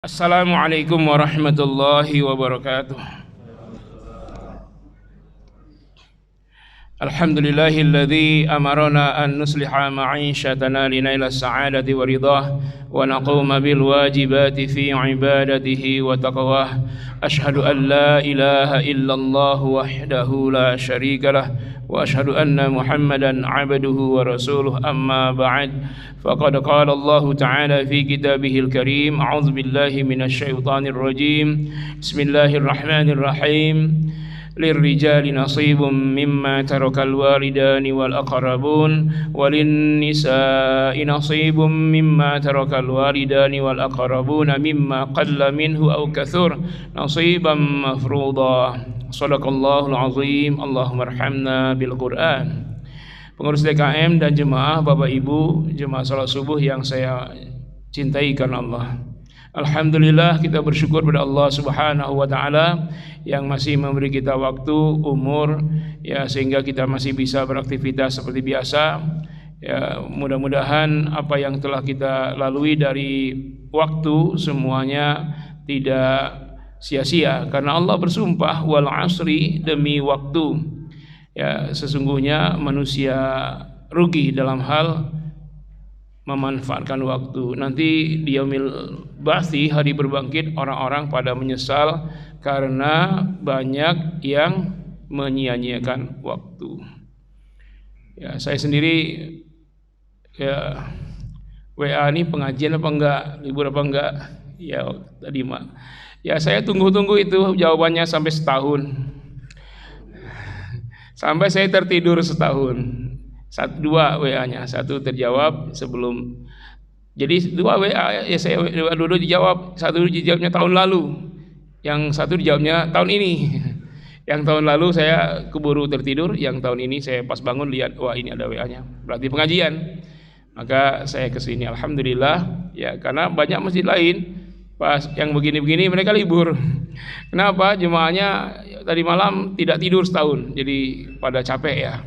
Assalamualaikum warahmatullahi wabarakatuh. Alhamdulillahilladzi amarana an nusliha ma'ishatana linaila sa'adati wa ridah wa naquma bil wajibati fi ibadatihi wa taqwah. Ashhadu an la ilaha illallah wahdahu la syarika lah wa ashhadu anna Muhammadan 'abduhu wa rasuluh, amma ba'd. Faqad qala Allah ta'ala fi kitabihil karim, a'udzu billahi minasy syaithanir rajim. Bismillahirrahmanirrahim. Lirrijali nasibum mimma tarakal walidani wal aqrabun walinnisa'i nasibum mimma tarakal walidani wal aqrabun mimma qalla minhu aw kathur nasiban mafruḍa. Shadaqallahul azim. Allahumma arhamna bil Qur'an. Pengurus DKM dan jemaah, Bapak Ibu, jemaah salat subuh yang saya cintai karena Allah. Alhamdulillah, kita bersyukur pada Allah Subhanahu wa taala yang masih memberi kita waktu, umur, ya, sehingga kita masih bisa beraktivitas seperti biasa. Ya, mudah-mudahan apa yang telah kita lalui dari waktu semuanya tidak sia-sia, karena Allah bersumpah wal asri, demi waktu. Ya, sesungguhnya manusia rugi dalam hal memanfaatkan waktu. Nanti di yaumil ba'tsi, hari berbangkit, orang-orang pada menyesal karena banyak yang menyia-nyiakan waktu. Ya, saya sendiri ya WA ini pengajian apa enggak, libur apa enggak? Ya tadi Mak. Ya saya tunggu-tunggu itu jawabannya sampai setahun. Sampai saya tertidur setahun. Dua WA-nya, satu terjawab sebelum, jadi dua WA ya, saya dulu dijawab, satu dijawabnya tahun lalu, yang satu dijawabnya tahun ini. Yang tahun lalu saya keburu tertidur, yang tahun ini saya pas bangun lihat, wah ini ada WA-nya, berarti pengajian. Maka saya kesini, alhamdulillah ya, karena banyak masjid lain pas yang begini-begini mereka libur. Kenapa? Jemaahnya tadi malam tidak tidur setahun, jadi pada capek ya.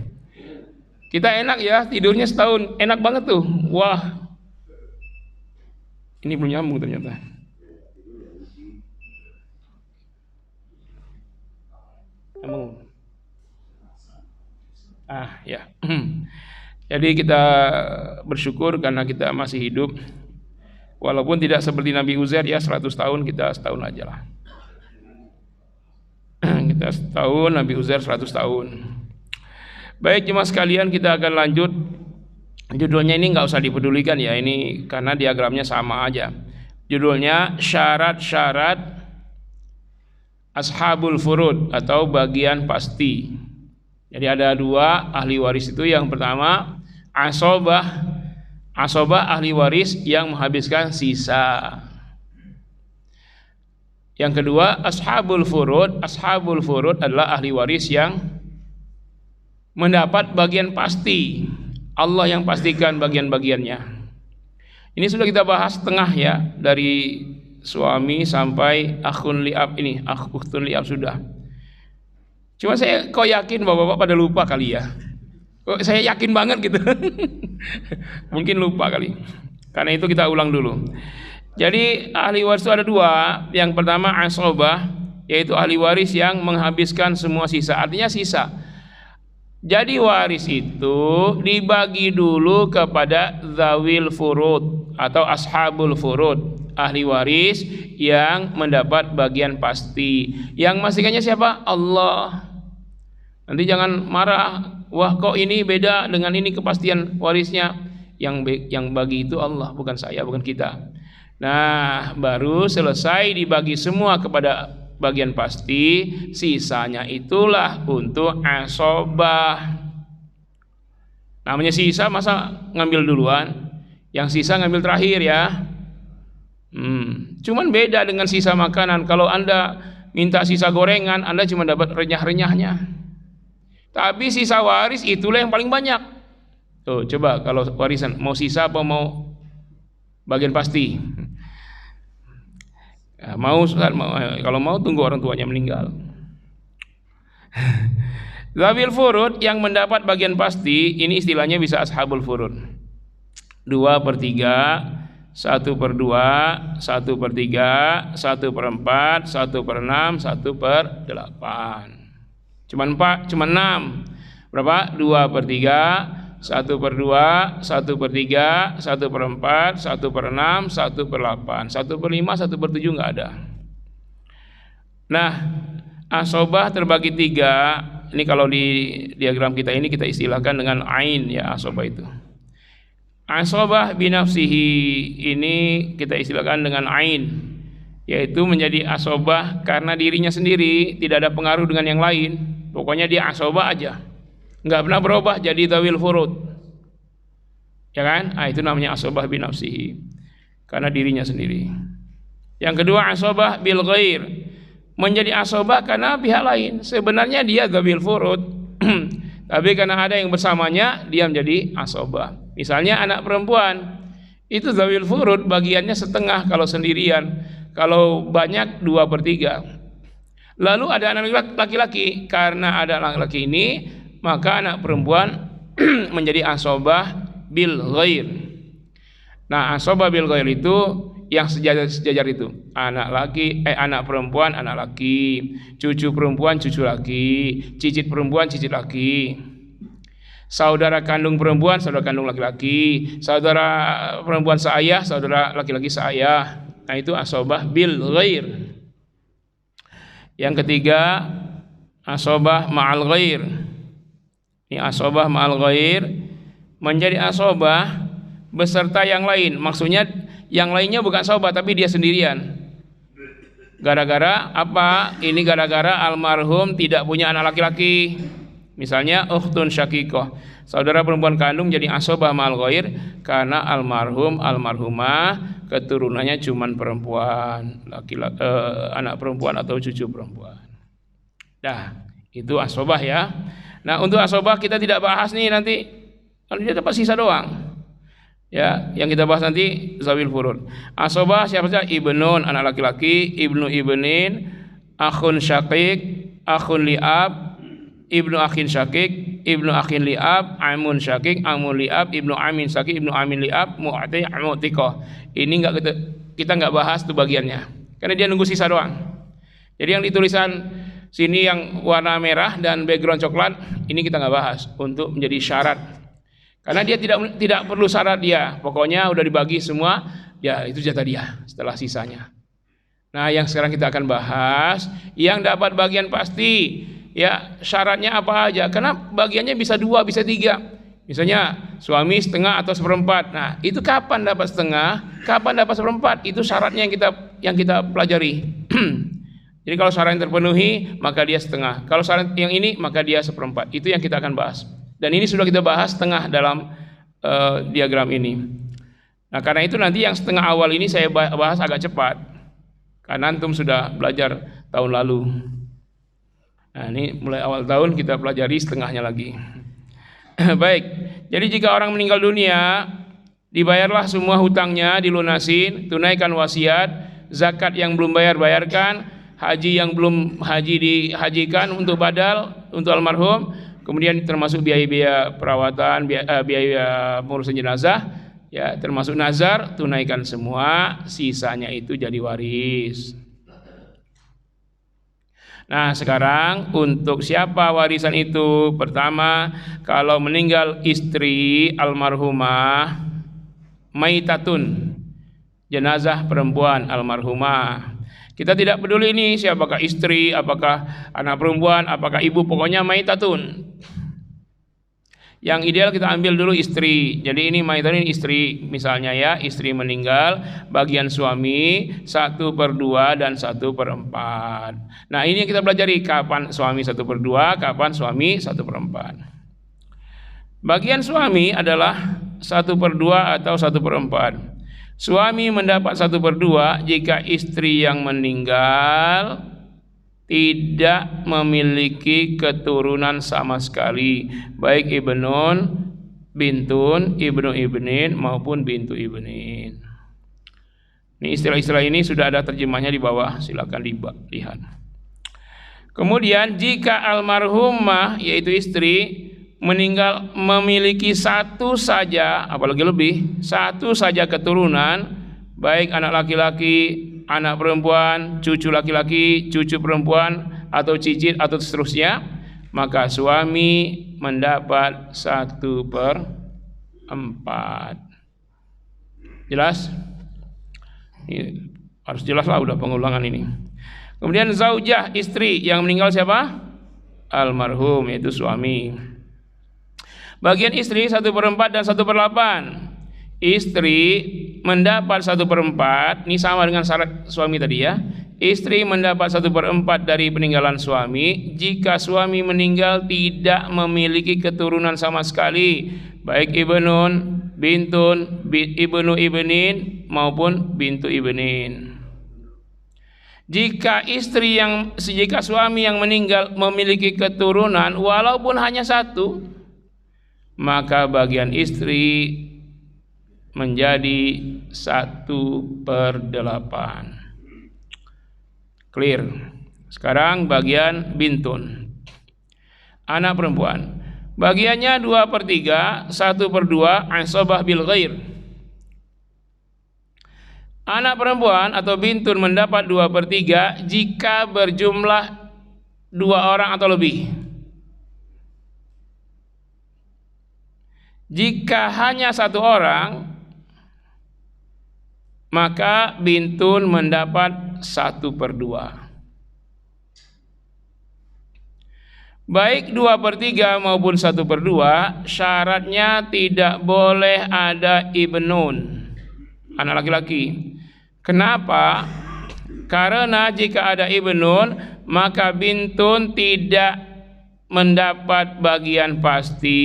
Kita enak ya, tidurnya setahun, enak banget tuh. Wah, ini belum nyambung ternyata. Nyambung. Ya. Jadi kita bersyukur karena kita masih hidup. Walaupun tidak seperti Nabi Uzair ya 100 tahun, kita setahun aja lah. Kita setahun, Nabi Uzair 100 tahun. Baik jemaah sekalian, kita akan lanjut. Judulnya ini nggak usah dipedulikan ya, ini karena diagramnya sama aja. Judulnya syarat-syarat ashabul furud atau bagian pasti. Jadi ada dua ahli waris itu. Yang pertama asobah ahli waris yang menghabiskan sisa. Yang kedua ashabul furud adalah ahli waris yang mendapat bagian pasti. Allah yang pastikan bagian-bagiannya. Ini sudah kita bahas setengah ya, dari suami sampai akhun li'ab ini, ukhtun li'ab sudah. Cuma saya kok yakin bapak-bapak pada lupa kali ya. Kok saya yakin banget gitu. Mungkin lupa kali. Karena itu kita ulang dulu. Jadi ahli waris itu ada dua. Yang pertama asobah, yaitu ahli waris yang menghabiskan semua sisa. Artinya sisa. Jadi waris itu dibagi dulu kepada zawil furud atau ashabul furud, ahli waris yang mendapat bagian pasti. Yang memastikannya siapa? Allah. Nanti jangan marah, wah kok ini beda dengan ini kepastian warisnya. Yang bagi itu Allah, bukan saya, bukan kita. Nah, baru selesai dibagi semua kepada bagian pasti, sisanya itulah untuk asobah. Namanya sisa, masa ngambil duluan? Yang sisa ngambil terakhir ya. Cuman beda dengan sisa makanan. Kalau Anda minta sisa gorengan, Anda cuma dapat renyah-renyahnya. Tapi sisa waris itulah yang paling banyak. Tuh, coba kalau warisan mau sisa apa mau bagian pasti? Ya, kalau mau tunggu orang tuanya meninggal. Zawil furud yang mendapat bagian pasti, ini istilahnya bisa ashabul furud. 2/3 1/2, 1/3, 1/4, 1/6, 1/8. Cuman 6. Berapa? 2/3, 1/2, 1/3, 1/4, 1/6, 1/8, 1/5, 1/7 nggak ada. Nah, asobah terbagi 3. Ini kalau di diagram kita ini kita istilahkan dengan ain ya, asobah itu. Asobah binafsihi ini kita istilahkan dengan ain, yaitu menjadi asobah karena dirinya sendiri, tidak ada pengaruh dengan yang lain. Pokoknya dia asobah aja, nggak pernah berubah jadi dzawil furud, ya kan? Itu namanya asobah binafsihi, karena dirinya sendiri. Yang kedua asobah bil ghair, menjadi asobah karena pihak lain. Sebenarnya dia dzawil furud, tapi karena ada yang bersamanya dia menjadi asobah. Misalnya anak perempuan itu dzawil furud, bagiannya setengah kalau sendirian, kalau banyak 2/3. Lalu ada anak laki-laki, karena ada laki-laki ini maka anak perempuan menjadi asobah bil ghair. Nah, asobah bil ghair itu yang sejajar itu, anak perempuan anak laki, cucu perempuan cucu laki, cicit perempuan cicit laki, saudara kandung perempuan saudara kandung laki-laki, saudara perempuan seayah saudara laki-laki seayah. Nah, itu asobah bil ghair. Yang ketiga asobah ma'al ghair. Ini asobah ma'al ghair, menjadi asobah beserta yang lain. Maksudnya yang lainnya bukan asobah tapi dia sendirian. Gara-gara apa? Ini gara-gara almarhum tidak punya anak laki-laki. Misalnya ukhtun syakikoh, saudara perempuan kandung jadi asobah ma'al ghair karena almarhumah keturunannya cuman perempuan, anak perempuan atau cucu perempuan. Nah, itu asobah ya. Nah, untuk asobah kita tidak bahas nih nanti, kalau dia dapat sisa doang. Ya, yang kita bahas nanti dzawil furud. Asobah siapa saja? Ibnun anak laki-laki, ibnu ibnin, akhun syakik, akhun li'ab, ibnu akhin syakik, ibnu akhin li'ab, amun syakik, amun li'ab, ibnu amin syakik, ibnu amin li'ab, mu'ati, mu'tikoh. Ini kita nggak bahas tuh bagiannya, karena dia nunggu sisa doang. Jadi yang ditulisan sini yang warna merah dan background coklat ini kita nggak bahas untuk menjadi syarat, karena dia tidak perlu syarat dia. Pokoknya udah dibagi semua, ya itu jatah dia setelah sisanya. Nah, yang sekarang kita akan bahas yang dapat bagian pasti. Ya, syaratnya apa aja? Karena bagiannya bisa 2, bisa 3. Misalnya suami setengah atau 1/4. Nah, itu kapan dapat setengah, kapan dapat 1/4? Itu syaratnya yang kita pelajari. Jadi kalau syarat yang terpenuhi maka dia setengah. Kalau syarat yang ini maka dia 1/4. Itu yang kita akan bahas. Dan ini sudah kita bahas setengah dalam diagram ini. Nah, karena itu nanti yang setengah awal ini saya bahas agak cepat, karena antum sudah belajar tahun lalu. Nah, ini mulai awal tahun kita pelajari setengahnya lagi. Baik, jadi jika orang meninggal dunia, dibayarlah semua hutangnya, dilunasin, tunaikan wasiat, zakat yang belum bayarkan, haji yang belum dihajikan untuk badal untuk almarhum, kemudian termasuk biaya-biaya perawatan, biaya pengurusan jenazah, ya termasuk nazar, tunaikan semua, sisanya itu jadi waris. Nah, sekarang untuk siapa warisan itu? Pertama, kalau meninggal istri almarhumah, maitatun, jenazah perempuan almarhumah. Kita tidak peduli ini siapakah istri, apakah anak perempuan, apakah ibu, pokoknya maitatun. Yang ideal kita ambil dulu istri. Jadi ini maitatun ini istri, misalnya ya, istri meninggal, bagian suami 1/2 dan 1/4. Nah, ini yang kita pelajari, kapan suami 1/2, kapan suami 1/4. Bagian suami adalah 1/2 atau 1/4. Suami mendapat 1/2 jika istri yang meninggal tidak memiliki keturunan sama sekali, baik ibnun, bintun, ibnu ibnin maupun bintu ibnin. Ini istilah-istilah ini sudah ada terjemahnya di bawah, silakan lihat. Kemudian jika almarhumah yaitu istri meninggal memiliki satu saja, apalagi lebih, satu saja keturunan, baik anak laki-laki, anak perempuan, cucu laki-laki, cucu perempuan, atau cicit atau seterusnya, maka suami mendapat 1/4. Jelas? Ini harus jelas lah, udah pengulangan ini. Kemudian zaujah, istri yang meninggal siapa? Almarhum, yaitu suami. Bagian istri 1/4 dan 1/8. Istri mendapat 1/4, ini sama dengan syarat suami tadi ya. Istri mendapat 1/4 dari peninggalan suami jika suami meninggal tidak memiliki keturunan sama sekali, baik ibnun, bintun, ibnu ibnin maupun bintu ibnin. Jika suami yang meninggal memiliki keturunan walaupun hanya 1, maka bagian istri menjadi 1/8. Clear. Sekarang bagian bintun, anak perempuan. Bagiannya 2/3, 1/2 asabah bil ghair. Anak perempuan atau bintun mendapat 2/3 jika berjumlah 2 orang atau lebih. Jika hanya 1 orang, maka bintun mendapat 1/2. Baik 2/3 maupun 1/2, syaratnya tidak boleh ada ibnun, anak laki-laki. Kenapa? Karena jika ada ibnun, maka bintun tidak mendapat bagian pasti,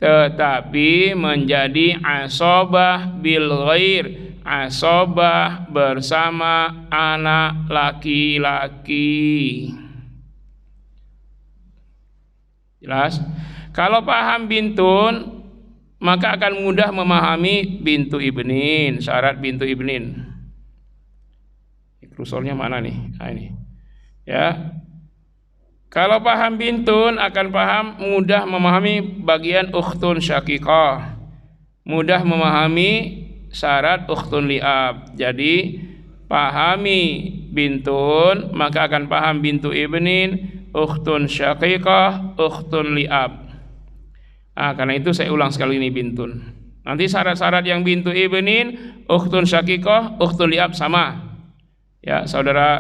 tetapi menjadi asabah bil ghair, asabah bersama anak laki-laki. Jelas? Kalau paham bintun, maka akan mudah memahami bintu ibnin, syarat bintu ibnin. Kursornya mana nih? Nah, ini. Ya. Kalau paham bintun akan mudah memahami bagian ukhtun syaqiqah, mudah memahami syarat ukhtun li'ab. Jadi pahami bintun maka akan paham bintu ibnin, ukhtun syaqiqah, ukhtun li'ab. Karena itu saya ulang sekali ini bintun. Nanti syarat-syarat yang bintu ibnin, ukhtun syaqiqah, ukhtun li'ab sama. Ya, saudara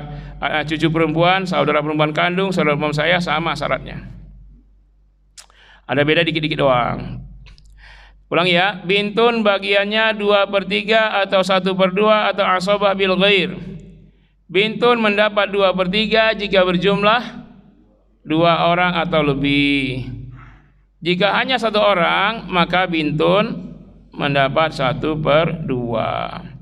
cucu perempuan, saudara perempuan kandung, saudara perempuan saya sama syaratnya. Ada beda dikit-dikit doang. Ulang ya, bintun bagiannya 2/3 atau 1/2 atau asabah bil ghair. Bintun mendapat 2/3 jika berjumlah 2 orang atau lebih. Jika hanya 1 orang, maka bintun mendapat 1/2.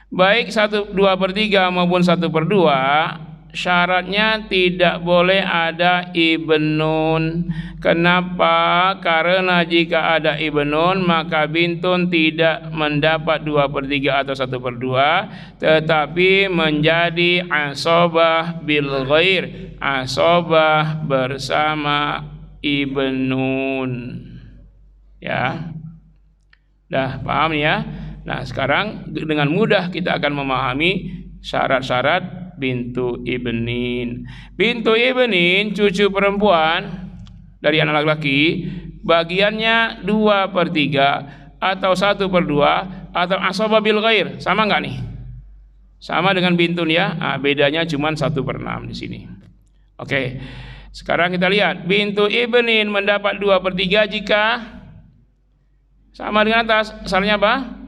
Baik 2/3 maupun 1/2, syaratnya tidak boleh ada ibnun. Kenapa? Karena jika ada ibnun maka bintun tidak mendapat 2/3 atau 1/2, tetapi menjadi asabah bil ghair, asabah bersama ibnun. Ya, dah paham ya? Nah, sekarang dengan mudah kita akan memahami syarat-syarat bintu ibnin. Bintu ibnin, cucu perempuan dari anak laki-laki, bagiannya 2/3 atau 1/2 atau asabah bil ghair. Sama enggak nih? Sama dengan bintun ya. Bedanya cuma 1/6 di sini. Oke. Sekarang kita lihat bintu ibnin mendapat 2/3 jika sama dengan atas. Syaratnya apa?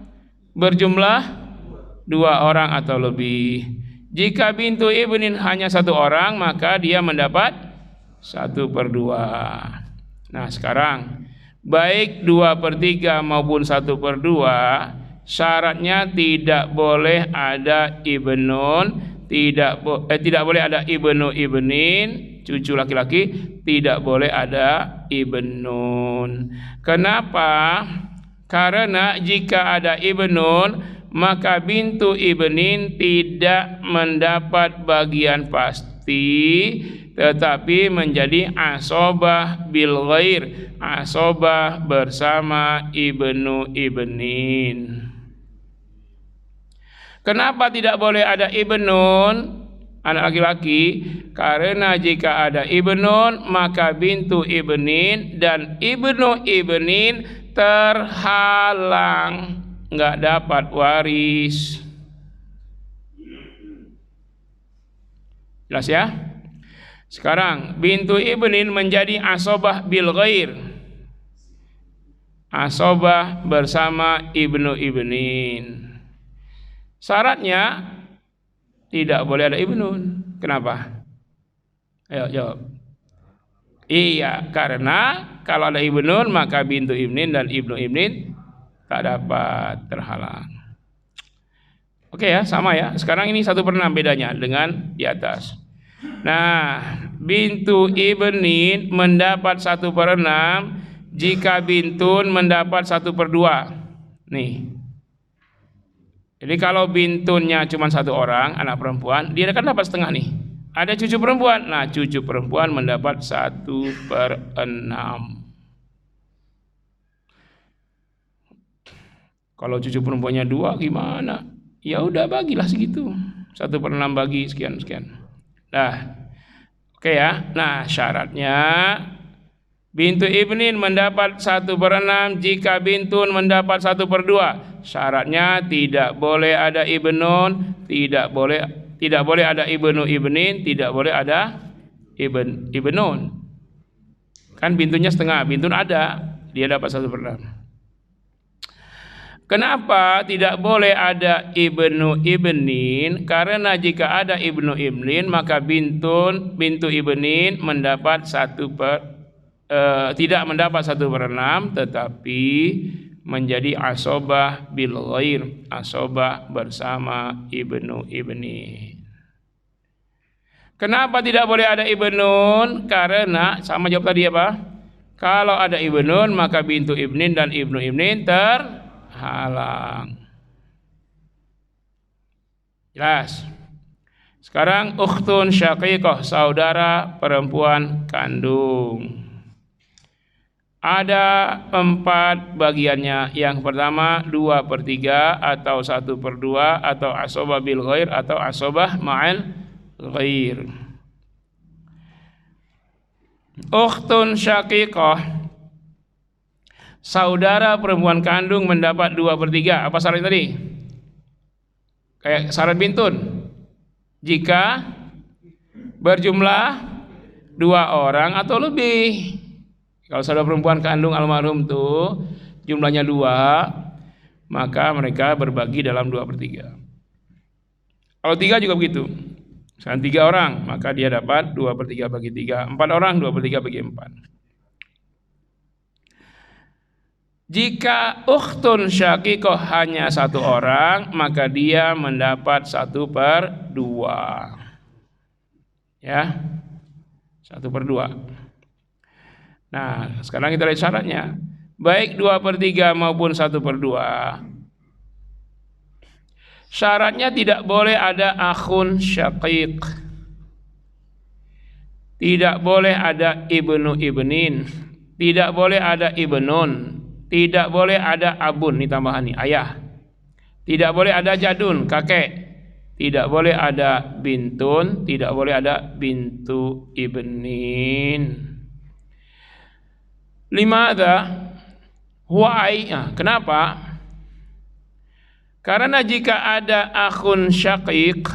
Berjumlah 2 orang atau lebih. Jika bintu ibnin hanya 1 orang, maka dia mendapat 1/2. Nah, sekarang baik 2/3 maupun 1/2, syaratnya tidak boleh ada ibnun, tidak boleh ada ibnu ibnin, cucu laki-laki, tidak boleh ada ibnun. Kenapa? Karena jika ada ibnun, maka bintu ibnin tidak mendapat bagian pasti, tetapi menjadi asabah bil ghair, asabah bersama ibnu ibnin. Kenapa tidak boleh ada ibnun, anak laki-laki? Karena jika ada ibnun, maka bintu ibnin dan ibnu ibnin terhalang, nggak dapat waris. Jelas ya? Sekarang bintu ibnin menjadi asobah bil ghair, asobah bersama ibnu ibnin. Syaratnya tidak boleh ada ibnun. Kenapa? Ayo jawab. Iya, karena kalau ada ibnun maka bintu ibnin dan ibnu ibnin tak dapat, terhalang. Oke ya, sama ya. Sekarang ini 1/6 bedanya dengan di atas. Nah, bintu ibnin mendapat 1/6 jika bintun mendapat 1/2. Nih. Jadi kalau bintunnya cuma 1 orang, anak perempuan, dia akan dapat setengah nih. Ada cucu perempuan, nah cucu perempuan mendapat 1/6. Kalau cucu perempuannya 2 gimana? Ya udah bagilah segitu, 1/6 bagi sekian. Nah, oke ya. Nah syaratnya bintu ibnin mendapat 1/6 jika bintun mendapat 1/2. Syaratnya tidak boleh ada ibnun, tidak boleh ada ibnu ibnin, tidak boleh ada ibnun. Kan bintunya setengah, bintun ada, dia dapat 1/6. Kenapa tidak boleh ada ibnu ibnin? Karena jika ada ibnu ibnin maka bintu ibnin mendapat tidak mendapat 1/6, tetapi menjadi asobah bil ghair, asobah bersama ibnu ibnin. Kenapa tidak boleh ada ibnun? Karena sama jawab tadi apa? Kalau ada ibnun maka bintu ibnin dan ibnu ibnin terhalang. Jelas. Sekarang ukhtun syaqiqah, saudara perempuan kandung. Ada 4 bagiannya. Yang pertama 2/3 atau 1/2 atau asobah bil ghair atau asobah ma'al ghair. Ukhtun syaqiqah, saudara perempuan kandung mendapat 2/3. Apa syarat tadi? Kayak syarat bintun. Jika berjumlah 2 orang atau lebih. Kalau saudara perempuan kandung almarhum tuh jumlahnya 2, maka mereka berbagi dalam 2/3. Kalau 3 juga begitu. Misalkan 3 orang, maka dia dapat 2/3 bagi 3. 4 orang 2/3 bagi 4. Jika ukhtun syaqiqah hanya 1 orang, maka dia mendapat 1/2. Ya, 1/2. Nah, sekarang kita lihat syaratnya. Baik 2/3 maupun 1/2. Syaratnya tidak boleh ada akhun syaqiq. Tidak boleh ada ibnu ibnin. Tidak boleh ada ibnun. Tidak boleh ada abun, ini tambahan nih, ayah. Tidak boleh ada jadun, kakek. Tidak boleh ada bintun. Tidak boleh ada bintu ibnin. Limadha? Why? Kenapa? Karena jika ada akhun syaqiq,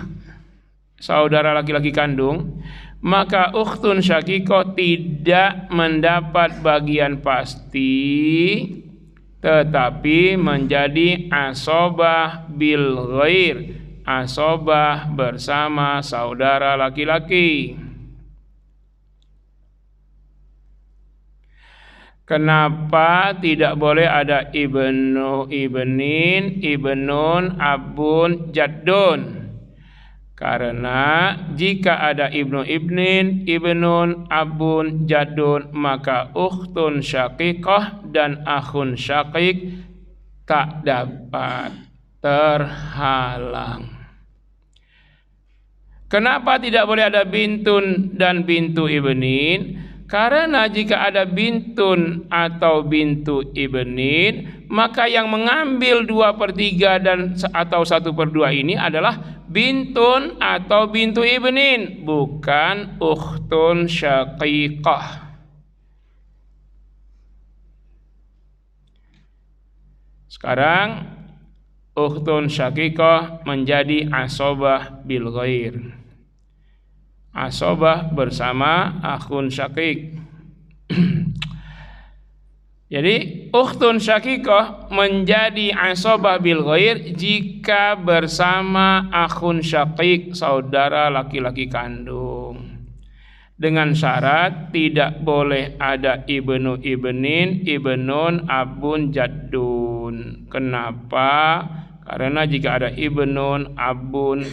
saudara laki-laki kandung, maka ukhtun syaqiqah tidak mendapat bagian pasti, tetapi menjadi asobah bil ghair, asobah bersama saudara laki-laki. Kenapa tidak boleh ada ibnu ibnin, ibnun, abun, jaddun? Karena jika ada ibnu ibnin, ibnun, abun, jaddun, maka ukhtun syaqiqah dan akhun syaqiq tak dapat, terhalang. Kenapa tidak boleh ada bintun dan bintu ibnin? Karena jika ada bintun atau bintu ibnin, maka yang mengambil 2/3 dan atau 1/2 ini adalah bintun atau bintu ibnin, bukan ukhtun syaqiqah. Sekarang ukhtun syaqiqah menjadi asobah bil ghair. Asobah bersama akhun syaqiq. Jadi ukhtun syaqiqah menjadi asobah bil ghair jika bersama akhun syaqiq, saudara laki-laki kandung. Dengan syarat tidak boleh ada ibnu ibnin, ibnun, abun, jaddun. Kenapa? Karena jika ada ibnun, abun,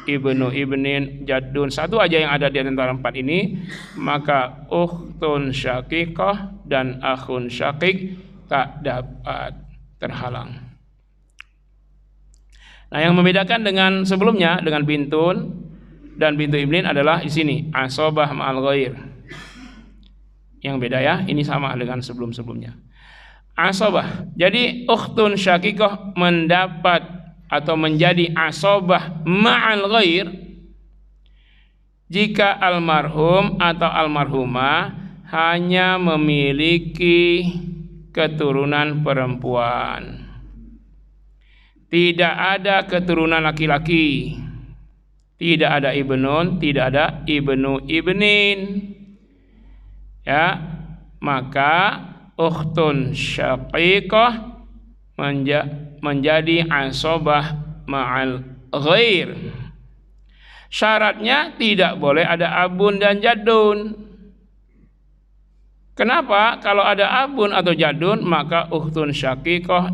ibnu ibnin, jaddun, satu aja yang ada di antara 4 ini, maka ukhtun syaqiqah dan akhun syaqiq tak dapat terhalang. Nah, yang membedakan dengan sebelumnya, dengan bintun dan bintu ibnin adalah di sini asobah ma'al ghair. Yang beda ya, ini sama dengan sebelum-sebelumnya. Asobah. Jadi ukhtun syaqiqah mendapat atau menjadi asobah ma'al ghair jika almarhum atau almarhumah hanya memiliki keturunan perempuan, tidak ada keturunan laki-laki, tidak ada ibnun, tidak ada ibnu ibnin, ya, maka ukhtun syaqiqah menjadi asobah ma'al ghair. Syaratnya tidak boleh ada abun dan jaddun. Kenapa? Kalau ada abun atau jaddun, maka ukhtun syaqiqah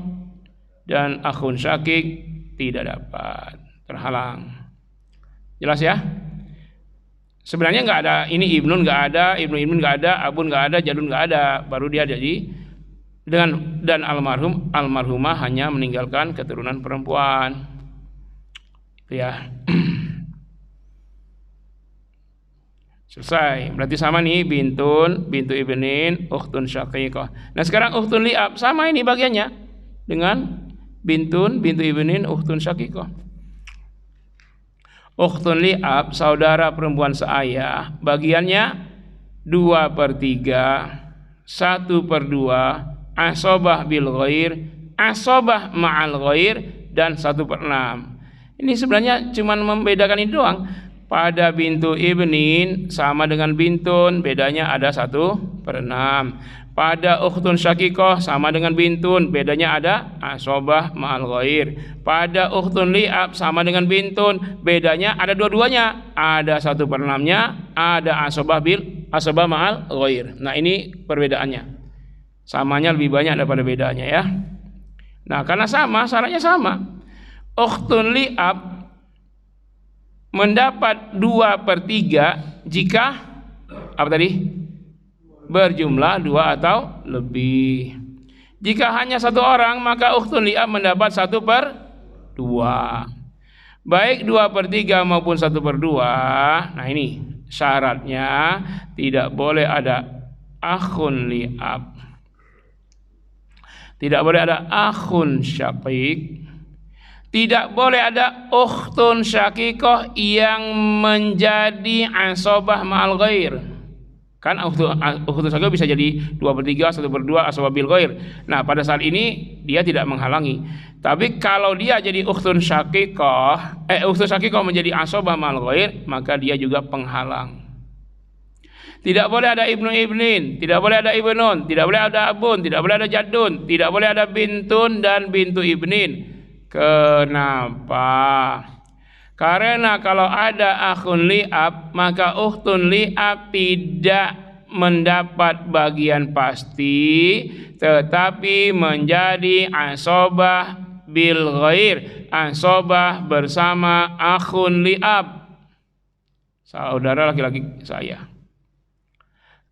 dan akhun syaqiq tidak dapat terhalang. Jelas ya? Sebenarnya nggak ada, ini ibnun nggak ada, ibnu ibnun nggak ada, abun nggak ada, jaddun nggak ada, baru dia jadi dan almarhumah hanya meninggalkan keturunan perempuan. Itu ya. Selesai. Berarti sama nih bintun, bintu ibnin, ukhtun syaqiqah. Nah, sekarang ukhtun li'ab sama ini bagiannya dengan bintun, bintu ibnin, ukhtun syaqiqah. Ukhtun li'ab, saudara perempuan seayah, bagiannya 2/3, 1/2, asobah bil ghair, asobah ma'al ghair, dan 1/6. Ini sebenarnya cuma membedakan itu doang. Pada bintu ibnin sama dengan bintun, bedanya ada 1/6. Pada ukhtun syaqiqah sama dengan bintun, bedanya ada asobah ma'al ghair. Pada ukhtun li'ab sama dengan bintun, bedanya ada dua-duanya, ada 1/6-nya, ada asobah ma'al ghair. Nah, ini perbedaannya. Samanya lebih banyak daripada bedanya ya. Nah, karena sama, syaratnya sama. Ukhtun li'ab mendapat 2/3 jika apa tadi? Berjumlah 2 atau lebih. Jika hanya 1 orang, maka ukhtun li'ab mendapat 1/2. Baik 2/3 maupun 1/2. Nah, ini syaratnya tidak boleh ada akhun li'ab, tidak boleh ada akhun syaqiq, tidak boleh ada ukhtun syaqiqah yang menjadi asobah ma'al ghair. Kan ukhtun syaqiqah bisa jadi 2/3, 1/2 asobah bil ghair. Nah, pada saat ini dia tidak menghalangi. Tapi kalau dia jadi ukhtun syaqiqah menjadi asobah ma'al ghair, maka dia juga penghalang. Tidak boleh ada ibnu ibnin, tidak boleh ada ibnun, tidak boleh ada abun, tidak boleh ada jaddun, tidak boleh ada bintun dan bintu ibnin. Kenapa? Karena kalau ada akhun li'ab, maka ukhtun li'ab tidak mendapat bagian pasti, tetapi menjadi asobah bil ghair, asobah bersama akhun li'ab, saudara laki-laki saya.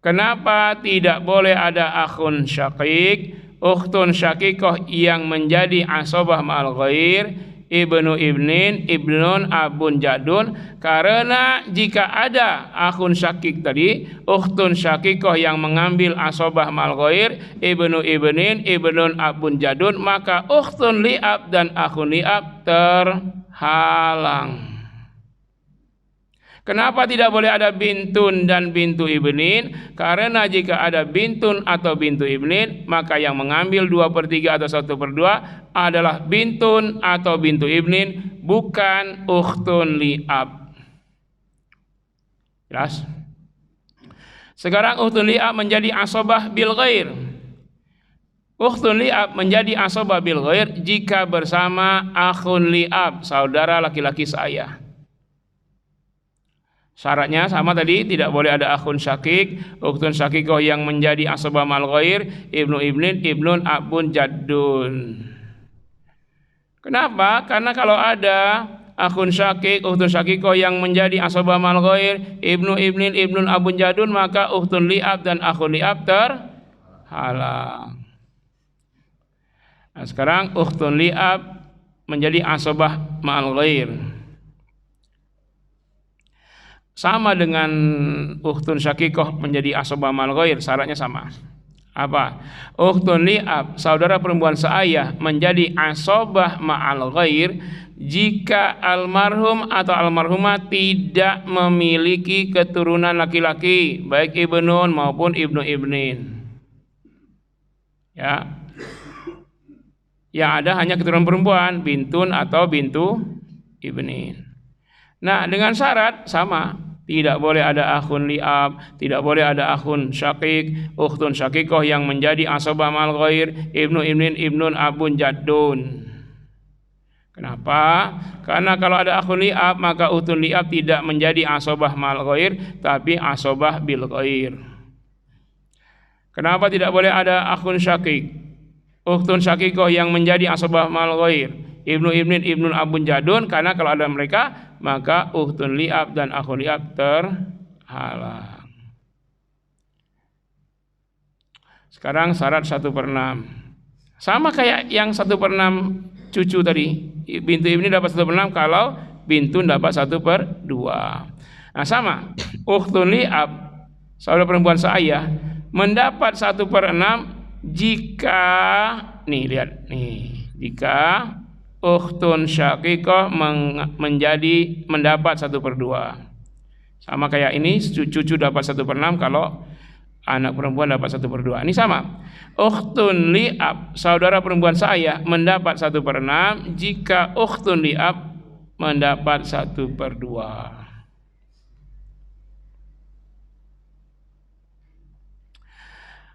Kenapa tidak boleh ada akhun syaqiq, ukhtun syaqiqah yang menjadi asobah ma'al ghair ibnu ibnin, ibnun, abun, jadun. Karena jika ada akhun syakik tadi, ukhtun syakikoh yang mengambil asobah mal ghair, ibnu ibnin, ibnun, abun, jadun, maka ukhtun li'ab dan akhun li'ab terhalang. Kenapa tidak boleh ada bintun dan bintu ibnin? Karena jika ada bintun atau bintu ibnin, maka yang mengambil 2/3 atau 1/2 adalah bintun atau bintu ibnin, bukan ukhtun li'ab. Jelas? Sekarang ukhtun li'ab menjadi asobah bil ghair. Ukhtun li'ab menjadi asobah bil ghair jika bersama akhun li'ab, saudara laki-laki seayah. Syaratnya sama tadi, tidak boleh ada akhun syakik, ukhtun syakikoh yang menjadi asobah mal ghair, ibnu ibnin, ibnun, abun, jaddun. Kenapa? Karena kalau ada akhun syakik, ukhtun syakikoh yang menjadi asobah mal ghair, ibnu ibnin, ibnun, abun, jaddun, maka ukhtun li'ab dan akhun li'ab terhalang. Nah, sekarang ukhtun li'ab menjadi asobah mal ghair. Sama dengan ukhtun syakikoh menjadi asobah mal ghair, syaratnya sama. Apa? Ukhtun li'ab, saudara perempuan seayah, menjadi asobah ma'al ghair jika almarhum atau almarhumah tidak memiliki keturunan laki-laki, baik ibnun maupun ibnu ibnin. Ya. Yang ada hanya keturunan perempuan, bintun atau bintu ibnin. Nah, dengan syarat sama, tidak boleh ada akhun li'ab, tidak boleh ada akhun syakik, ukhtun syakikoh yang menjadi asobah mal ghair, ibnu ibnin, ibnun, abun, jaddun. Kenapa? Karena kalau ada akhun li'ab, maka ukhtun li'ab tidak menjadi asobah mal ghair, tapi asobah bil ghair. Kenapa tidak boleh ada akhun syakik, ukhtun syakikoh yang menjadi asobah mal ghair, ibnu ibnin, ibnun, abun, jadun? Karena kalau ada mereka, maka ukhtun li'ab dan akhun li'ab terhalang. Sekarang syarat 1/6. Sama kayak yang 1/6 cucu tadi. Bintu ibni dapat 1/6 kalau bintun dapat 1/2. Nah, sama. Ukhtun li'ab, saudara perempuan seayah, mendapat 1/6 jika, nih lihat nih, jika ukhtun syakikoh mendapat 1/2. Sama kayak ini, cucu dapat 1/6 kalau anak perempuan dapat 1/2. Ini sama. Ukhtun li'ab, saudara perempuan seayah, mendapat 1/6 jika ukhtun li'ab mendapat 1/2.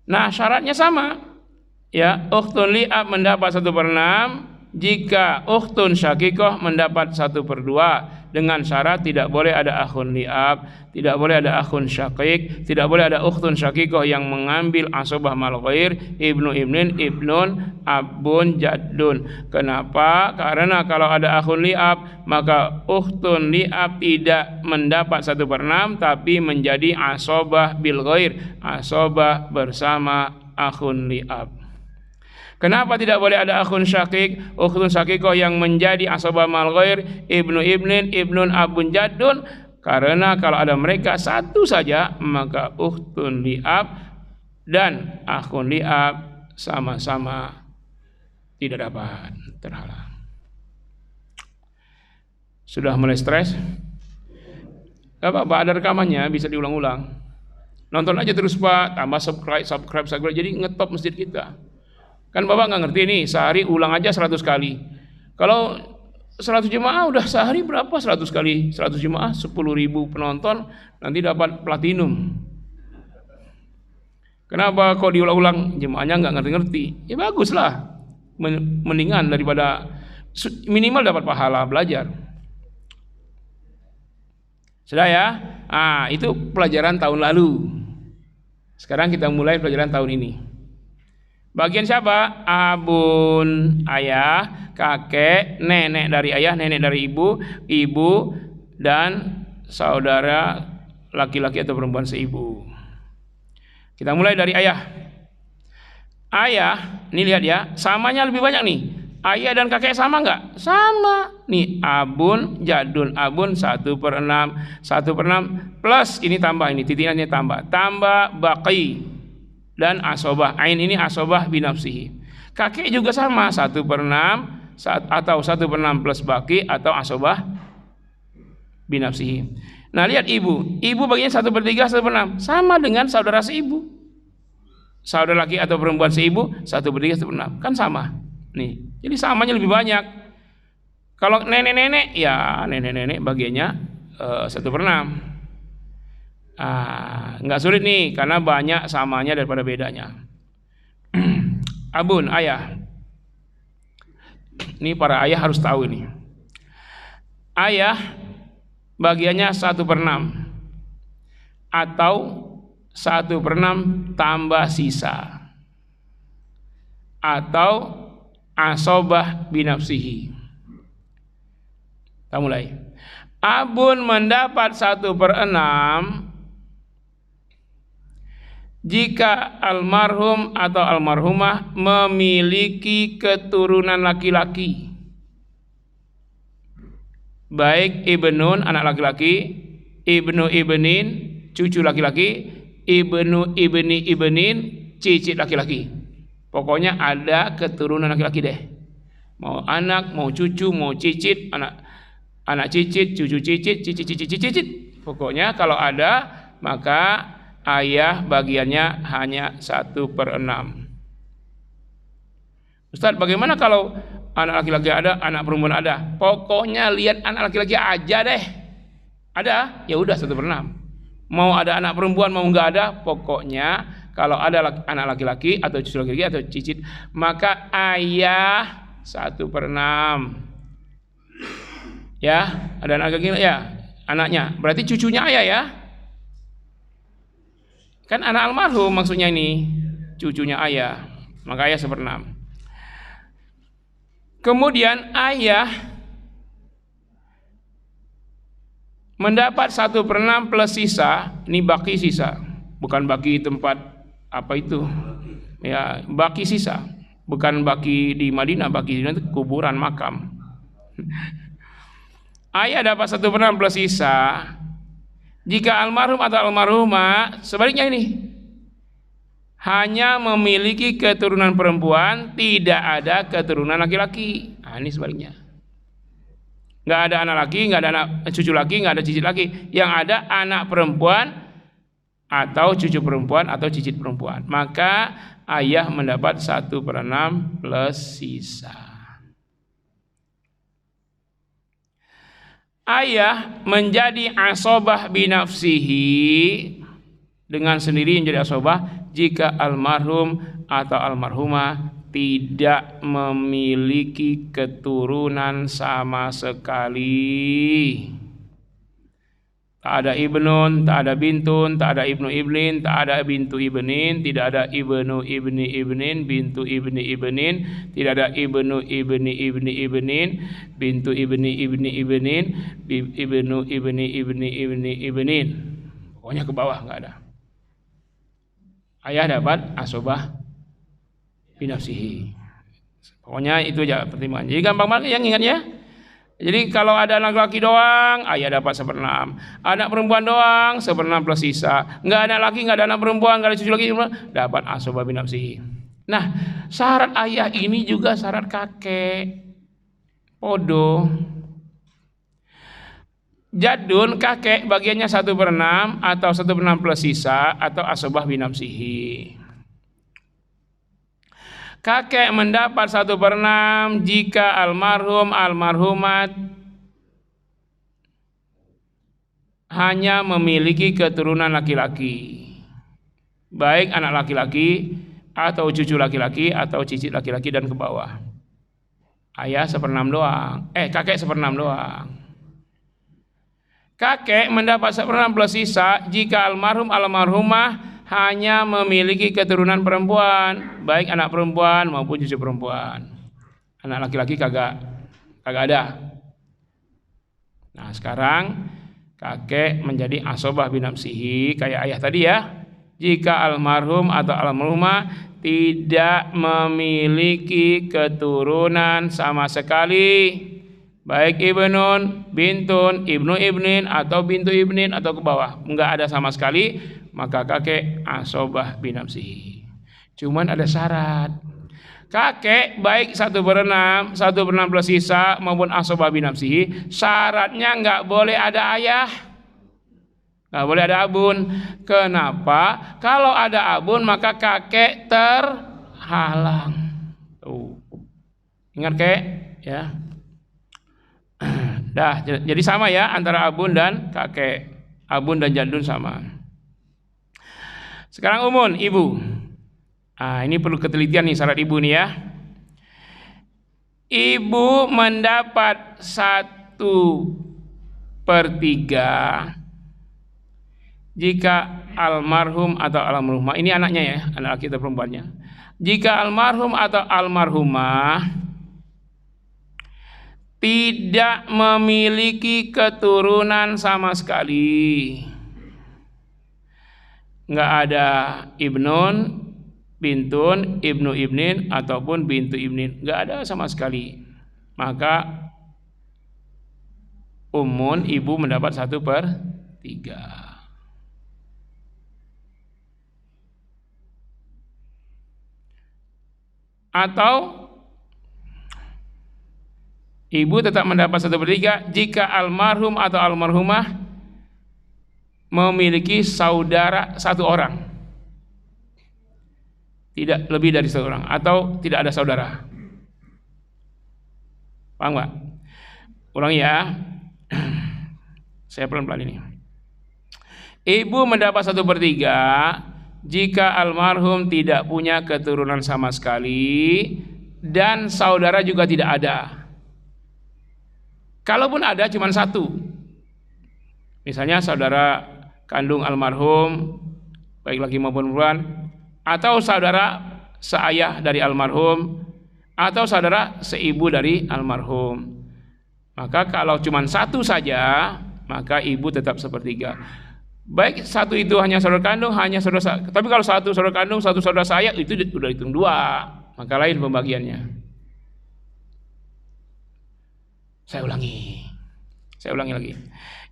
Nah, syaratnya sama. Ya, ukhtun li'ab mendapat 1/6 jika ukhtun syakikoh mendapat 1/2, dengan syarat tidak boleh ada akhun li'ab, tidak boleh ada akhun syakik, tidak boleh ada ukhtun syakikoh yang mengambil asobah mal ghair, ibnu ibnin, ibnun, abun, jaddun. Kenapa? Karena kalau ada akhun li'ab, maka ukhtun li'ab tidak mendapat 1/6 tapi menjadi asobah bil ghair, asobah bersama akhun li'ab. Kenapa tidak boleh ada akhun syakik, ukhtun syakikoh yang menjadi asobah mal ghair, ibnu ibnin, ibnun, abun, jaddun? Karena kalau ada mereka satu saja, maka ukhtun li'ab dan akhun li'ab sama-sama tidak dapat, terhalang. Sudah mulai stres? Gak apa-apa, ada rekamannya, bisa diulang-ulang. Nonton aja terus Pak, tambah subscribe, jadi ngetop masjid kita. Kan Bapak nggak ngerti nih, sehari ulang aja 100 kali. Kalau 100 jemaah udah sehari berapa 100 kali? 100 jemaah 10.000 penonton, nanti dapat platinum. Kenapa kok diulang-ulang? Jemaahnya nggak ngerti-ngerti. Ya bagus lah, mendingan daripada minimal dapat pahala belajar. Sudah ya? Ah, itu pelajaran tahun lalu. Sekarang kita mulai pelajaran tahun ini. Bagian siapa? Abun, ayah, kakek, nenek dari ayah, nenek dari ibu, ibu, dan saudara laki-laki atau perempuan seibu. Kita mulai dari ayah. Ayah, ini lihat ya, samanya lebih banyak nih. Ayah dan kakek sama nggak? Sama. Nih abun, jadun, abun 1/6, 1/6 plus ini tambah, ini titiknya tambah baqi dan asobah. Ain ini asobah binafsihi. Kakek juga sama 1/6 atau 1/6 plus baqi atau asobah binafsihi. Nah lihat ibu bagian 1/3, 1/6 sama dengan saudara seibu. Saudara laki atau perempuan seibu 1/3, 1/6 kan sama. Nih, jadi samanya lebih banyak. Kalau nenek-nenek, ya nenek-nenek bagiannya 1/6. Nggak sulit nih, karena banyak samanya daripada bedanya. Abun, ayah. Ini para ayah harus tahu ini. Ayah bagiannya 1/6 atau 1/6 tambah sisa atau asobah binafsihi. Kita mulai. Abun mendapat 1/6 jika almarhum atau almarhumah memiliki keturunan laki-laki, baik ibnun anak laki-laki, ibnu ibnin cucu laki-laki, ibnu ibni ibnin cicit laki-laki. Pokoknya ada keturunan laki-laki deh. Mau anak, mau cucu, mau cicit, anak cicit, cucu cicit, cicit. Pokoknya kalau ada, maka ayah bagiannya hanya 1/6. Ustaz, bagaimana kalau anak laki-laki ada, anak perempuan ada? Pokoknya lihat anak laki-laki aja deh. Ada? Ya udah 1/6. Mau ada anak perempuan, mau enggak ada, pokoknya kalau ada anak laki-laki atau cucu laki-laki atau cicit, maka ayah 1/6. Ya, ada anak laki-laki ya, anaknya. Berarti cucunya ayah ya. Kan anak almarhum maksudnya ini, cucunya ayah. Maka ayah 1/6. Kemudian ayah mendapat 1/6 plus sisa, ini baki sisa, bukan baki tempat apa itu? Ya, baki sisa, bukan baki di Madinah, baki itu kuburan makam. Ayah dapat 1/6 plus sisa jika almarhum atau almarhumah sebaliknya ini hanya memiliki keturunan perempuan, tidak ada keturunan laki-laki. Nah, ini sebaliknya. Nggak ada anak laki, nggak ada anak cucu laki, nggak ada cicit laki. Yang ada anak perempuan atau cucu perempuan atau cicit perempuan. Maka ayah mendapat 1/6 plus sisa. Ayah menjadi asobah binafsihi, dengan sendiri menjadi asobah jika almarhum atau almarhumah tidak memiliki keturunan sama sekali. Tak ada ibnun, tak ada bintun, tak ada ibnu ibnin, tak ada bintu ibnin, tidak ada ibnu ibni ibnin, bintu ibni ibnin, tidak ada ibnu ibni ibni ibnin, bintu ibni ibni ibnin, ibnu ibni ibni ibni ibnin. Pokoknya ke bawah nggak ada. Ayah dapat asobah binafsihi. Pokoknya itu aja pertimbangan. Jadi gampang banget yang ingat ya. Jadi kalau ada anak laki doang, ayah dapat 1/6. Anak perempuan doang 1/6 plus sisa. Nggak ada laki, nggak ada anak perempuan, nggak ada cucu lagi, dapat asobah binafsihi. Nah, syarat ayah ini juga syarat kakek. Podo. Jadun kakek bagiannya 1/6 atau 1/6 plus sisa atau asobah binafsihi. Kakek mendapat 1/6 jika almarhum almarhumat hanya memiliki keturunan laki-laki, baik anak laki-laki atau cucu laki-laki atau cicit laki-laki dan ke bawah. Ayah 1/6 doang. Kakek 1/6 doang. Kakek mendapat 1/6 plus sisa jika almarhum almarhumah hanya memiliki keturunan perempuan, baik anak perempuan maupun cucu perempuan. Anak laki-laki kagak ada. Nah, sekarang kakek menjadi asobah binafsihi kayak ayah tadi ya. jika almarhum atau almarhumah tidak memiliki keturunan sama sekali, baik ibnun, bintun, ibnu ibnin atau bintu ibnin atau ke bawah, enggak ada sama sekali, maka kakek asobah binafsihi. Cuman ada syarat. Kakek baik 1/6, 1/6 plus sisa maupun asobah binafsihi, syaratnya enggak boleh ada ayah, enggak boleh ada abun. Kenapa? Kalau ada abun maka kakek terhalang. Tuh. Ingat kek ya. Dah, jadi sama ya antara abun dan kakek. Abun dan jadun sama. Sekarang umun, ibu. Ini perlu ketelitian nih syarat ibu nih ya. Ibu mendapat 1/3 jika almarhum atau almarhumah, ini anaknya ya, anak laki atau perempuannya. Jika almarhum atau almarhumah tidak memiliki keturunan sama sekali, nggak ada ibnun, bintun, ibnu ibnin ataupun bintu ibnin, nggak ada sama sekali, maka umun ibu mendapat 1/3. Atau ibu tetap mendapat 1/3 jika almarhum atau almarhumah memiliki saudara 1 orang, tidak lebih dari 1 orang, atau tidak ada saudara. Paham nggak? Ulang ya. Saya pelan-pelan ini. Ibu mendapat 1/3 jika almarhum tidak punya keturunan sama sekali dan saudara juga tidak ada. Kalaupun ada cuma 1, misalnya saudara kandung almarhum baik laki maupun perempuan, atau saudara seayah dari almarhum, atau saudara seibu dari almarhum, maka kalau cuma 1 saja maka ibu tetap 1/3. Baik 1 itu hanya saudara kandung, hanya saudara, tapi kalau 1 saudara kandung, 1 saudara seayah, itu sudah hitung 2, maka lain pembagiannya. Saya ulangi lagi.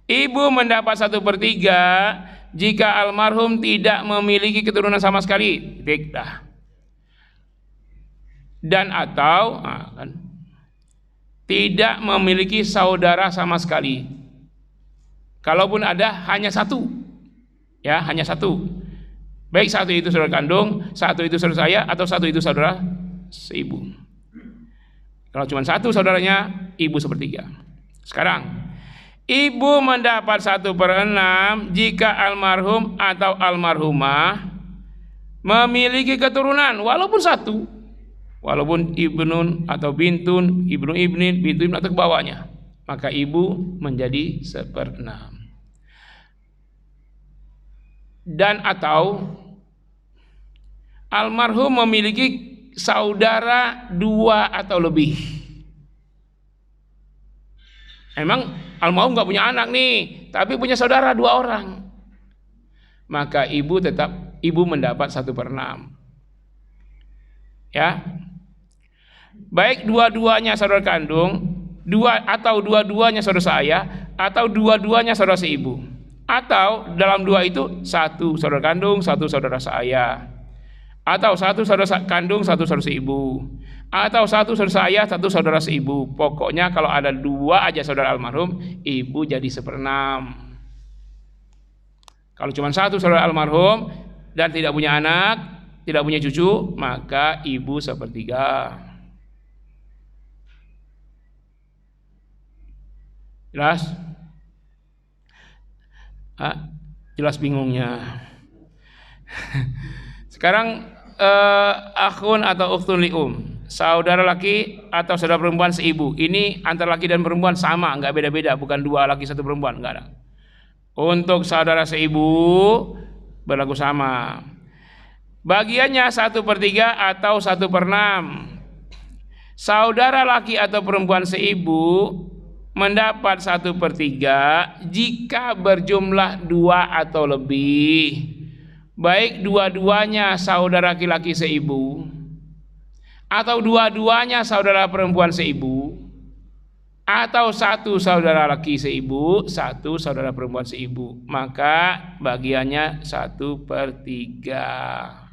Ibu mendapat 1/3 jika almarhum tidak memiliki keturunan sama sekali, dan atau tidak memiliki saudara sama sekali. Kalaupun ada hanya 1, ya hanya 1. Baik 1 itu saudara kandung, 1 itu saudara saya, atau 1 itu saudara seibu. Kalau cuma 1 saudaranya, ibu 1/3. Sekarang ibu mendapat 1/6 jika almarhum atau almarhumah memiliki keturunan walaupun 1, walaupun ibnun atau bintun, ibnu ibnin, bintu ibnin atau ke bawahnya, maka ibu menjadi 1/6. Dan atau almarhum memiliki saudara 2 atau lebih. Emang almarhum nggak punya anak nih, tapi punya saudara 2 orang, maka ibu mendapat 1/6. Ya, baik dua-duanya saudara kandung, atau dua-duanya saudara saya, atau dua-duanya saudara seibu, atau dalam 2 itu 1 saudara kandung, 1 saudara saya, atau 1 saudara kandung, 1 saudara seibu, atau 1 saudara saya, 1 saudara seibu. Pokoknya kalau ada 2 aja saudara almarhum, ibu jadi 1/6. Kalau cuma 1 saudara almarhum dan tidak punya anak, tidak punya cucu, maka ibu 1/3. Jelas? Jelas bingungnya. Sekarang akhun atau ukhtun li'um, saudara laki atau saudara perempuan seibu. Ini antara laki dan perempuan sama, nggak beda-beda, bukan 2 laki 1 perempuan, nggak ada. Untuk saudara seibu berlaku sama. Bagiannya 1/3 atau 1/6. Saudara laki atau perempuan seibu mendapat 1/3 jika berjumlah 2 atau lebih. baik dua-duanya saudara laki-laki seibu atau dua-duanya saudara perempuan seibu, atau satu saudara laki seibu, satu saudara perempuan seibu, maka bagiannya 1/3.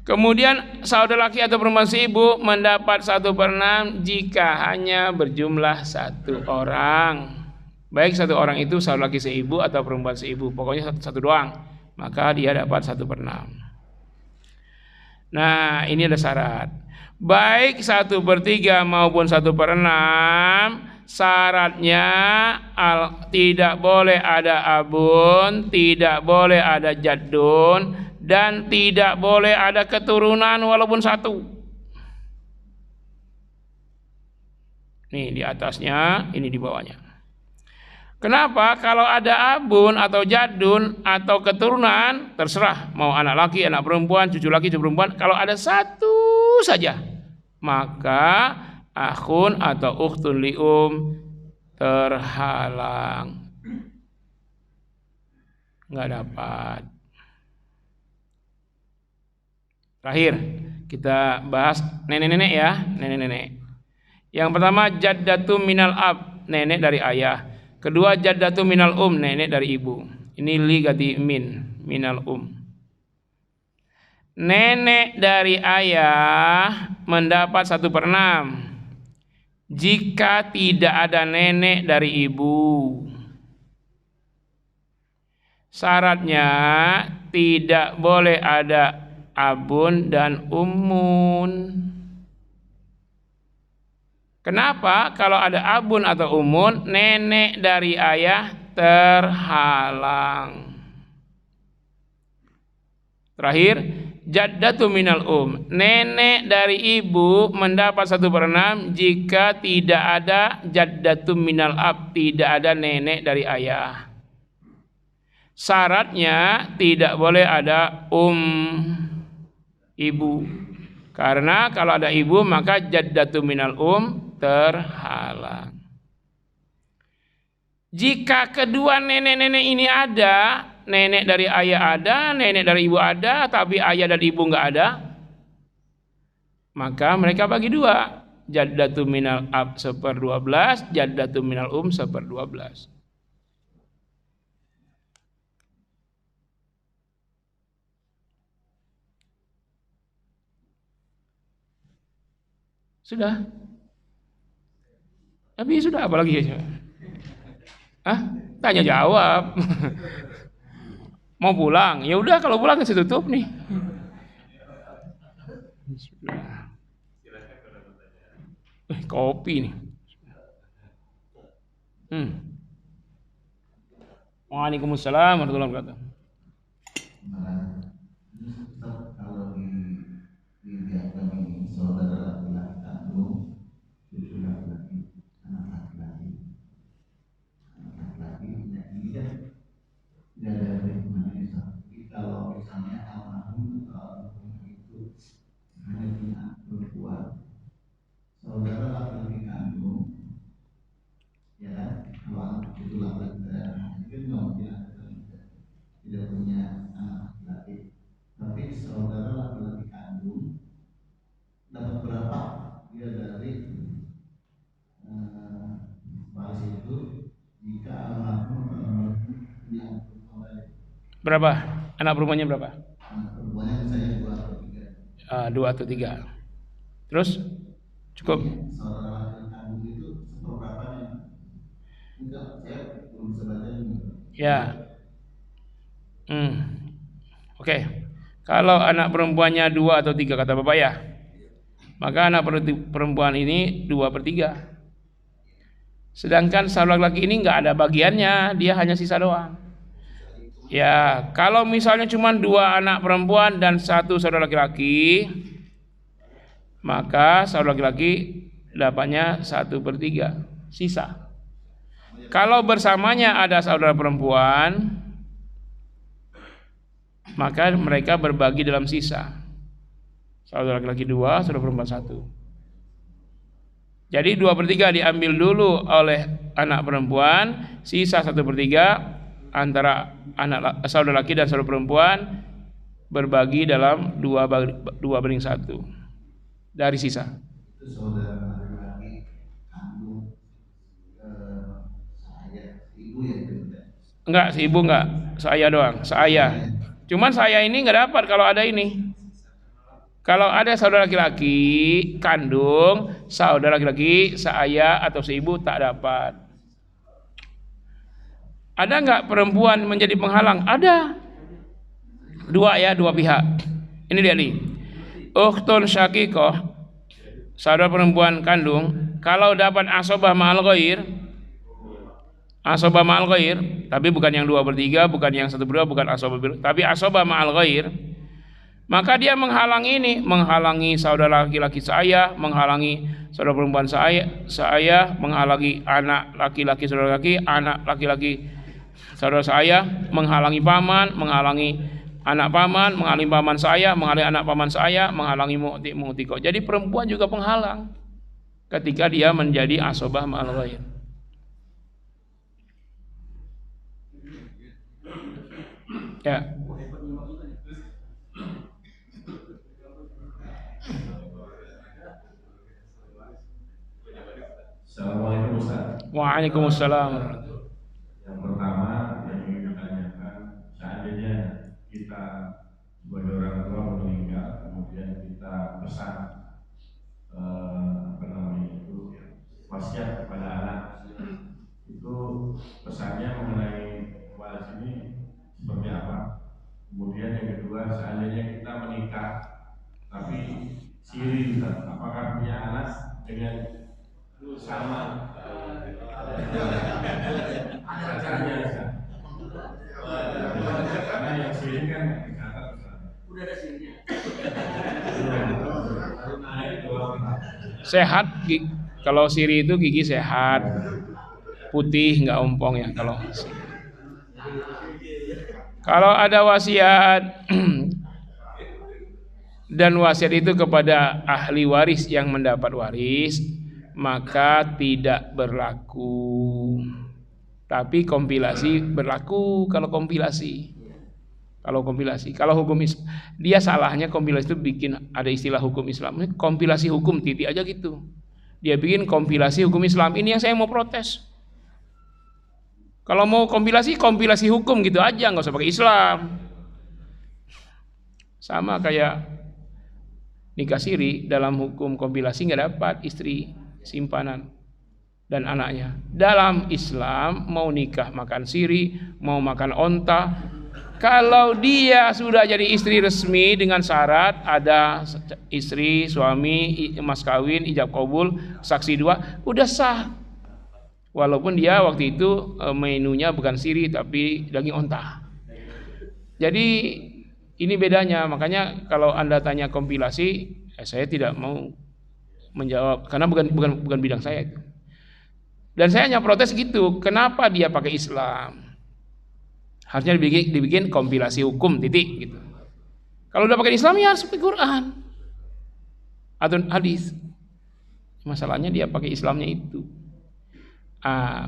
Kemudian saudara laki atau perempuan seibu mendapat 1/6 jika hanya berjumlah satu orang. Baik satu orang itu saudara laki seibu atau perempuan seibu, pokoknya satu doang, maka dia dapat 1/6. Nah, ini ada syarat. Baik 1/3 maupun 1/6, syaratnya tidak boleh ada abun, tidak boleh ada jaddun, dan tidak boleh ada keturunan walaupun satu. Nih di atasnya, ini di bawahnya. Kenapa? Kalau ada abun atau jadun atau keturunan, terserah mau anak laki, anak perempuan, cucu laki, cucu perempuan. Kalau ada satu saja, maka akhun atau ukhtun lium terhalang, nggak dapat. Terakhir kita bahas nenek-nenek ya, nenek-nenek. Yang pertama jaddatu minal ab, nenek dari ayah. Kedua jaddatu minal nenek dari ibu. Ini li ganti minal Nenek dari ayah mendapat 1/6 jika tidak ada nenek dari ibu. Syaratnya tidak boleh ada abun dan ummun. Kenapa? Kalau ada abun atau umun, nenek dari ayah terhalang. Terakhir, jaddatu minal nenek dari ibu mendapat 1/6 jika tidak ada jaddatu minal ab, tidak ada nenek dari ayah. Syaratnya tidak boleh ada ibu. Karena kalau ada ibu maka jaddatu minal terhalang. Jika kedua nenek-nenek ini ada, nenek dari ayah ada, nenek dari ibu ada, tapi ayah dan ibu nggak ada, maka mereka bagi dua. Jaddatu minal ab 1/12, jaddatu minal 1/12. Sudah. Tapi sudah apa lagi ya? Tanya jawab. Mau pulang? Ya udah kalau pulang saya tutup nih. Kopi nih. Waalaikumsalam warahmatullahi wabarakatuh. Kalau di agama ini saudara laki-laki kandung, cucu laki-laki, anak laki-laki, tidak ada hikmahnya. Tapi kalau misalnya almarhum atau almarhum itu hanya punya perempuan, saudara laki-laki kandung, ya kan? Kalau anak cucu laki-laki tidak punya anak laki-laki, tapi saudara laki-laki kandung dapat berapa dia dari waris itu jika almarhum yang berapa? Anak perempuannya berapa? Anak perempuannya misalnya 2 atau 3. 2 atau 3. Terus cukup. Saudara laki-laki kandung itu seberapanya? Enggak, saya belum bisa baca ini. Ya. Oke. Kalau anak perempuannya 2 atau 3 kata Bapak ya, maka anak perempuan ini 2/3. Sedangkan saudara laki-laki ini nggak ada bagiannya, dia hanya sisa doang. Ya, kalau misalnya cuma 2 anak perempuan dan 1 saudara laki-laki, maka saudara laki-laki dapatnya 1/3 sisa. Kalau bersamanya ada saudara perempuan, maka mereka berbagi dalam sisa. Saudara laki-laki 2, saudara perempuan 1. Jadi 2/3 diambil dulu oleh anak perempuan, sisa 1/3 antara saudara laki dan saudara perempuan berbagi dalam 2/1 dari sisa. Itu saudara laki kandung saya, ibu ya itu. Enggak, si ibu enggak, saya doang, saya. Cuman saya ini enggak dapat kalau ada ini. Kalau ada saudara laki-laki kandung, saudara laki-laki, saya atau si ibu tak dapat. Ada enggak perempuan menjadi penghalang? Ada. Dua pihak. Ini dia nih. Ukhtun syaqiqah, saudara perempuan kandung, kalau dapat asobah ma'al ghair, tapi bukan yang 2/3, bukan yang 1/2, bukan asobah, tapi asobah ma'al ghair, maka dia menghalangi saudara laki-laki saya, menghalangi saudara perempuan saya, menghalangi anak laki-laki saudara laki, anak laki-laki saudara saya, menghalangi paman, menghalangi anak paman, menghalangi paman saya, menghalangi anak paman saya, menghalangi mu'tiko. Jadi perempuan juga penghalang ketika dia menjadi asobah ma'al ghair. Ya. Assalamualaikum Ustaz. Waalaikumsalam. Yang pertama yang ingin ditanyakan, seandainya kita sebagai orang tua meninggal, kemudian kita pesan wasiat kepada anak, itu pesannya mengenai waris ini seperti apa? Kemudian yang kedua, seandainya kita menikah tapi siri, apakah punya anak dengan sama caranya? Karena yang siri kan dicatat udah ada sirinya. Sehat, kalau siri itu gigi sehat, putih nggak ompong ya. Kalau ada wasiat dan wasiat itu kepada ahli waris yang mendapat waris, maka tidak berlaku. Tapi kompilasi berlaku. Kalau hukum Islam, dia salahnya kompilasi itu bikin ada istilah hukum Islam, kompilasi hukum titik aja gitu. Dia bikin kompilasi hukum Islam. Ini yang saya mau protes. Kalau mau kompilasi hukum gitu aja, nggak usah pakai Islam. Sama kayak nikah siri, dalam hukum kompilasi nggak dapat istri simpanan dan anaknya. Dalam Islam mau nikah makan siri, mau makan onta, kalau dia sudah jadi istri resmi dengan syarat ada istri, suami, mas kawin, ijab kabul, saksi 2, udah sah. Walaupun dia waktu itu menunya bukan siri tapi daging onta. Jadi ini bedanya. Makanya kalau Anda tanya kompilasi, saya tidak mau menjawab karena bukan bidang saya itu. Dan saya hanya protes gitu. Kenapa dia pakai Islam? Harusnya dibikin kompilasi hukum titik gitu. Kalau udah pakai Islam ya harus pakai Quran atau hadis. Masalahnya dia pakai Islamnya itu.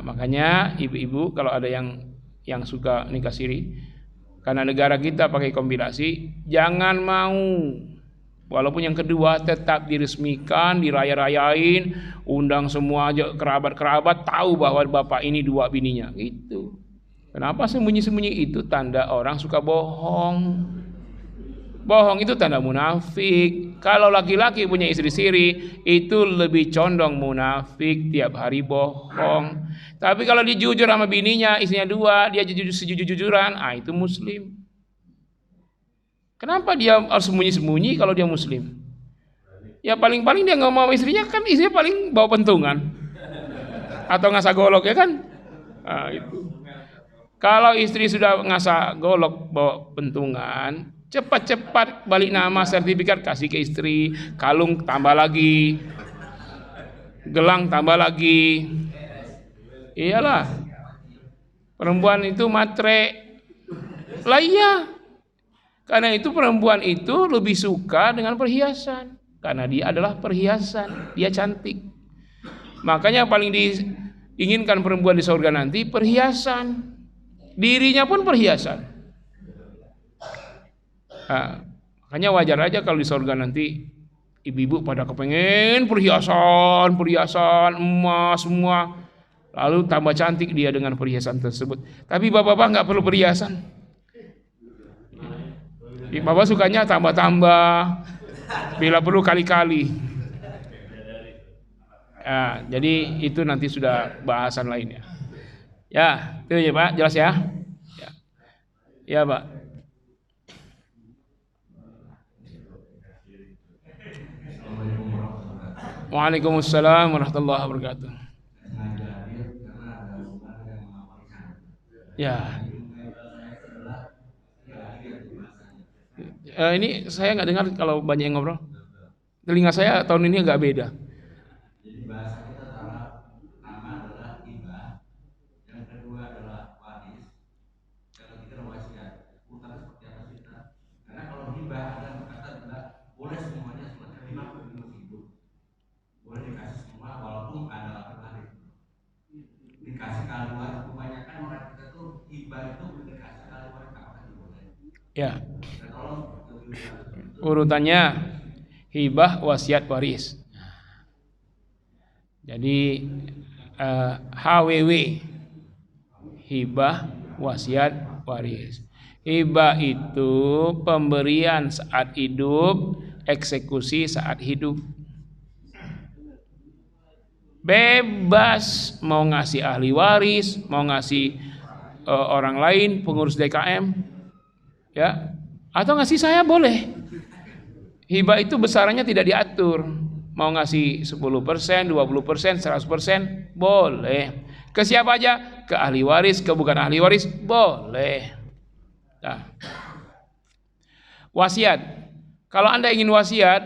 Makanya ibu-ibu kalau ada yang suka nikah siri, karena negara kita pakai kompilasi, jangan mau. Walaupun yang kedua tetap diresmikan, diraya-rayain, undang semua aja kerabat-kerabat tahu bahwa bapak ini 2 bininya gitu. Kenapa sembunyi-sembunyi? Itu tanda orang suka bohong. Bohong itu tanda munafik. Kalau laki-laki punya istri siri, itu lebih condong munafik, tiap hari bohong. Tapi kalau dia jujur sama bininya, istrinya 2, dia sejujur-jujuran, itu muslim. Kenapa dia harus sembunyi-sembunyi kalau dia muslim? Ya paling-paling dia nggak mau istrinya, kan istrinya paling bawa pentungan atau ngasah golok ya kan? Itu. Kalau istri sudah ngasah golok bawa pentungan, cepat-cepat balik nama, sertifikat kasih ke istri, kalung tambah lagi, gelang tambah lagi. Iyalah, perempuan itu matre. Lah iya, karena itu perempuan itu lebih suka dengan perhiasan, karena dia adalah perhiasan, dia cantik. Makanya paling diinginkan perempuan di surga nanti perhiasan. Dirinya pun perhiasan. Nah, makanya wajar aja kalau di surga nanti ibu-ibu pada kepengen perhiasan emas semua. Lalu tambah cantik dia dengan perhiasan tersebut. Tapi bapak-bapak nggak perlu perhiasan. Bapak sukanya tambah-tambah, bila perlu kali-kali. Ya, jadi itu nanti sudah bahasan lainnya. Ya, itu ya Pak, jelas ya? Ya, ya Pak. Waalaikumsalam warahmatullahi wabarakatuh. Ya. Ini saya nggak dengar kalau banyak yang ngobrol. Telinga saya tahun ini agak beda. Jadi bahasa kita pertama adalah hibah, yang kedua adalah waris, yang ketiga adalah wasiat. Urutannya seperti apa sih kita? Karena kalau hibah ada berkata adalah boleh semuanya seperti hibah masih hidup, boleh dikasih semua walaupun ada waktu waris. Dikasih kali waris, kebanyakan orang kita tuh hibah itu dikasih kali waris apa sih boleh? Ya. Urutannya hibah, wasiat, waris. Jadi HWW, hibah, wasiat, waris. Hibah itu pemberian saat hidup, eksekusi saat hidup. Bebas mau ngasih ahli waris, mau ngasih orang lain, pengurus DKM, ya, atau ngasih saya boleh. Hibah itu besarannya tidak diatur. Mau ngasih 10%, 20%, 100% boleh. Ke siapa aja? Ke ahli waris, ke bukan ahli waris boleh. Nah. Wasiat. Kalau Anda ingin wasiat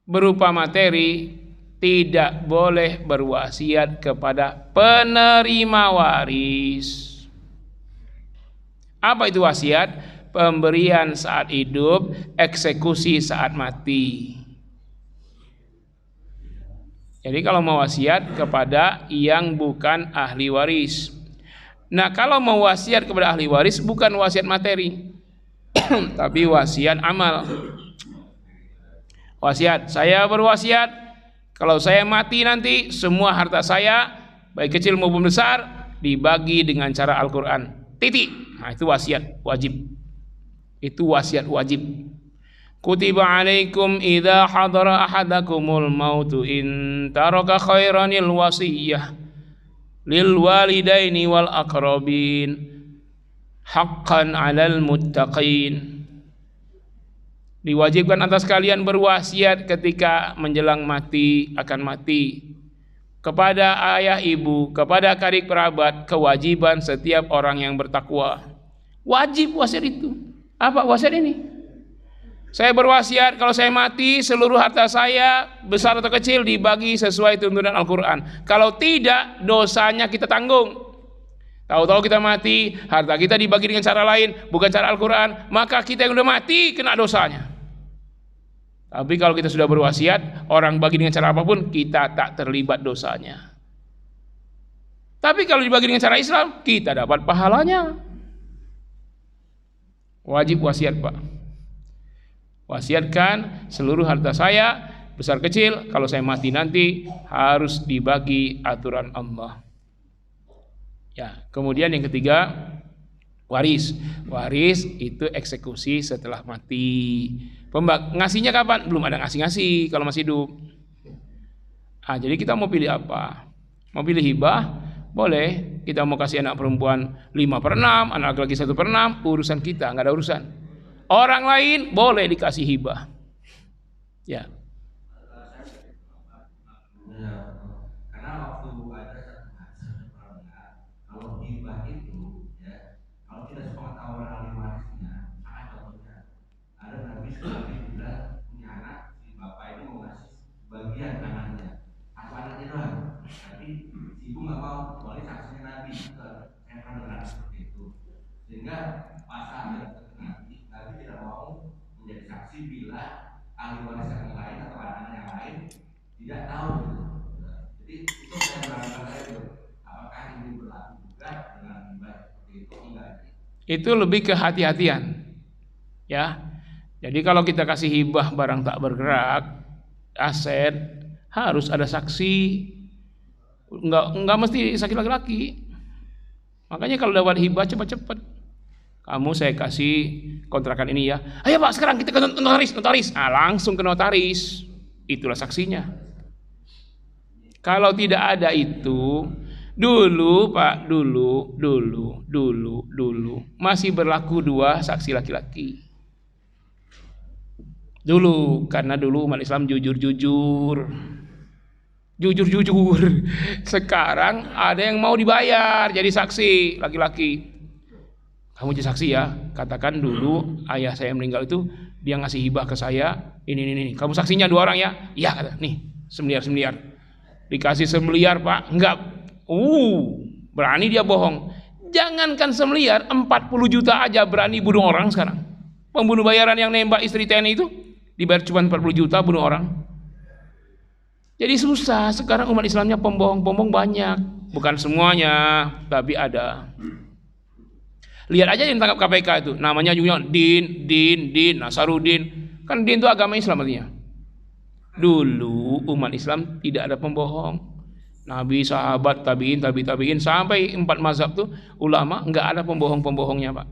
berupa materi, tidak boleh berwasiat kepada penerima waris. Apa itu wasiat? Pemberian saat hidup, eksekusi saat mati. Jadi kalau mau wasiat kepada yang bukan ahli waris. Nah, kalau mau wasiat kepada ahli waris bukan wasiat materi, tapi wasiat amal. Wasiat, saya berwasiat kalau saya mati nanti semua harta saya baik kecil maupun besar dibagi dengan cara Al-Quran. Titik. Nah, itu wasiat wajib. Itu wasiat wajib. Kutiba alaikum idza hadara ahadakumul mautu in taraka khairanil wasiyah lil walidaini wal aqrabin haqqan 'alal muttaqin. Diwajibkan atas kalian berwasiat ketika menjelang mati, akan mati, kepada ayah ibu, kepada karib kerabat, kewajiban setiap orang yang bertakwa. Wajib wasiat itu. Apa wasiat ini? Saya berwasiat kalau saya mati seluruh harta saya besar atau kecil dibagi sesuai tuntunan Al-Quran. Kalau tidak, dosanya kita tanggung. Tahu-tahu kita mati, harta kita dibagi dengan cara lain, bukan cara Al-Quran, maka kita yang udah mati kena dosanya. Tapi kalau kita sudah berwasiat, orang bagi dengan cara apapun, kita tak terlibat dosanya. Tapi kalau dibagi dengan cara Islam, kita dapat pahalanya. Wajib wasiat, Pak. Wasiatkan seluruh harta saya besar kecil, kalau saya mati nanti harus dibagi aturan Allah. Ya, kemudian yang ketiga waris. Waris itu eksekusi setelah mati. Ngasihnya kapan? Belum ada ngasih-ngasih kalau masih hidup. Ah, jadi kita mau pilih apa? Mau pilih hibah? Boleh. Kita mau kasih anak perempuan 5/6, anak laki-laki 1/6, urusan kita, nggak ada urusan. Orang lain boleh dikasih hibah. Ya. Karena waktu ada satu kalau hibah itu, ya, kalau tidak sepengetahuan ahli warisnya, contohnya ada Nabi sekali bilang punya anak, si bapak ini mau ngasih bagian anaknya, atau anaknya doang, tapi si ibu nggak mau, soalnya saksinya Nabi, saya pernah dengar seperti itu, sehingga pasal Nabi tidak mau menjadi saksi bila ahli waris yang lain atau anak yang lain tidak tahu. Jadi Itu saya berangkat itu. Apakah ini berlaku juga dengan hibah itu enggak? Itu lebih ke hati-hatian, ya. Jadi kalau kita kasih hibah barang tak bergerak, aset, harus ada saksi. Enggak mesti saksi laki-laki. Makanya kalau dapat hibah cepat-cepat. Kamu saya kasih kontrakan ini ya. Ayo Pak, sekarang kita ke notaris. Ah, langsung ke notaris. Itulah saksinya. Kalau tidak ada itu, dulu Pak, dulu masih berlaku 2 saksi laki-laki. Dulu, karena dulu umat Islam jujur. Sekarang ada yang mau dibayar jadi saksi laki-laki. Kamu jadi saksi ya. Katakan dulu ayah saya meninggal itu dia ngasih hibah ke saya. Ini. Kamu saksinya 2 orang ya? Iya kata. Nih, semiliar. Dikasih semiliar Pak. Enggak. Berani dia bohong. Jangankan semiliar, 40 juta aja berani bunuh orang sekarang. Pembunuh bayaran yang nembak istri TNI itu dibayar cuma 40 juta bunuh orang. Jadi susah sekarang umat Islamnya, pembohong banyak. Bukan semuanya, tapi ada. Lihat aja yang tangkap KPK itu, namanya juga Din, Nasarudin. Kan Din itu agama Islam artinya. Dulu umat Islam tidak ada pembohong. Nabi, sahabat, tabiin, sampai 4 mazhab tuh ulama nggak ada pembohong-pembohongnya Pak.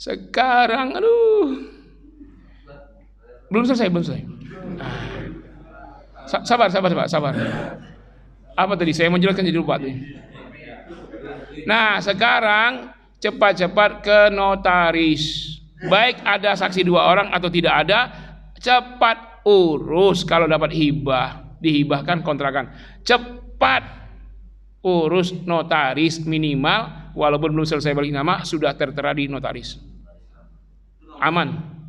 Sekarang belum selesai. Sabar. Apa tadi? Saya mau jelaskan jadi lupa tuh. Nah, sekarang cepat-cepat ke notaris. Baik ada saksi 2 orang atau tidak ada, cepat urus. Kalau dapat hibah, dihibahkan kontrakan, cepat urus notaris minimal. Walaupun belum selesai balik nama, sudah tertera di notaris. Aman.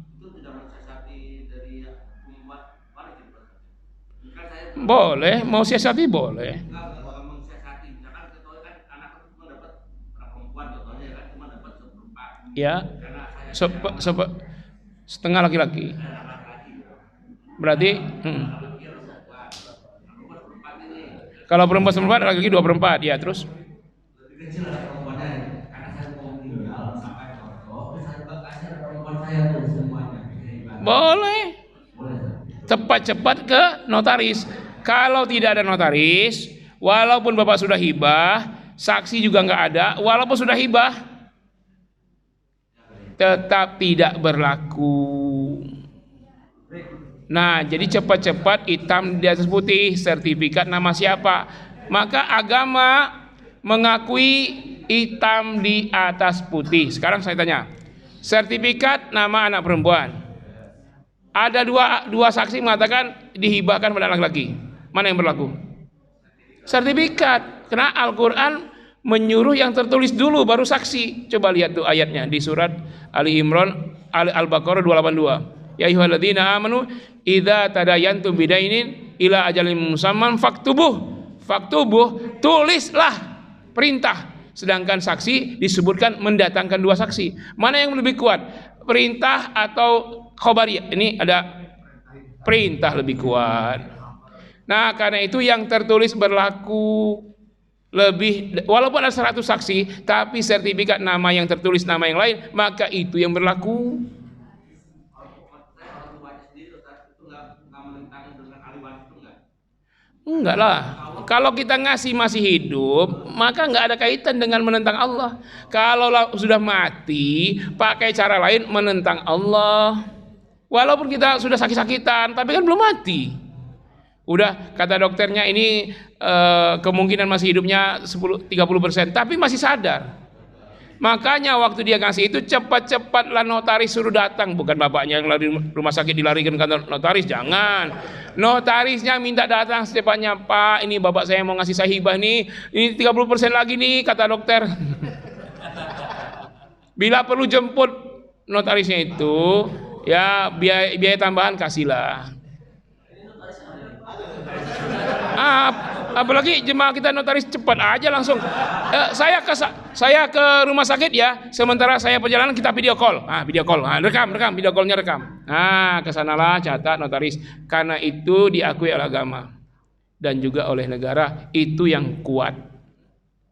Boleh, mau siasati boleh. Ya, setengah laki-laki. Berarti kalau perempuan 1/4, laki-laki 2/4. Ya, terus boleh. Cepat-cepat ke notaris. Kalau tidak ada notaris, walaupun Bapak sudah hibah, saksi juga nggak ada, walaupun sudah hibah, tetap tidak berlaku. Nah, jadi cepat-cepat hitam di atas putih, sertifikat nama siapa. Maka agama mengakui hitam di atas putih. Sekarang saya tanya, sertifikat nama anak perempuan. Ada dua saksi mengatakan dihibahkan pada anak laki. Mana yang berlaku? Sertifikat. Karena Al-Quran menyuruh yang tertulis dulu baru saksi. Coba lihat tuh ayatnya di surat Ali Imran Al-Baqarah 282. Ya ayyuhalladzina amanu idza tadayantum bidainin ila ajalin musamman faktubuh, tulislah, perintah. Sedangkan saksi disebutkan mendatangkan 2 saksi. Mana yang lebih kuat? Perintah atau khobariyah? Ini ada perintah lebih kuat. Nah, karena itu yang tertulis berlaku lebih, walaupun ada 100 saksi, tapi sertifikat nama yang tertulis nama yang lain, maka itu yang berlaku. Enggak lah. Kalau kita ngasih masih hidup, maka enggak ada kaitan dengan menentang Allah. Kalau sudah mati, pakai cara lain menentang Allah. Walaupun kita sudah sakit-sakitan, tapi kan belum mati. Udah kata dokternya ini kemungkinan masih hidupnya 30%, tapi masih sadar. Makanya waktu dia ngasih itu cepat-cepatlah notaris suruh datang. Bukan bapaknya yang lari rumah sakit dilarikan ke kantor notaris, jangan. Notarisnya minta datang secepatnya. Pak, ini bapak saya mau ngasih saya hibah nih. Ini 30% lagi nih kata dokter. Bila perlu jemput notarisnya itu, ya biaya tambahan kasihlah. Apalagi jemaah kita notaris cepat aja langsung. Saya ke rumah sakit ya. Sementara saya perjalanan kita video call. Video call. Rekam, video callnya rekam. Kesanalah catat notaris. Karena itu diakui oleh agama. dan juga oleh negara, itu yang kuat.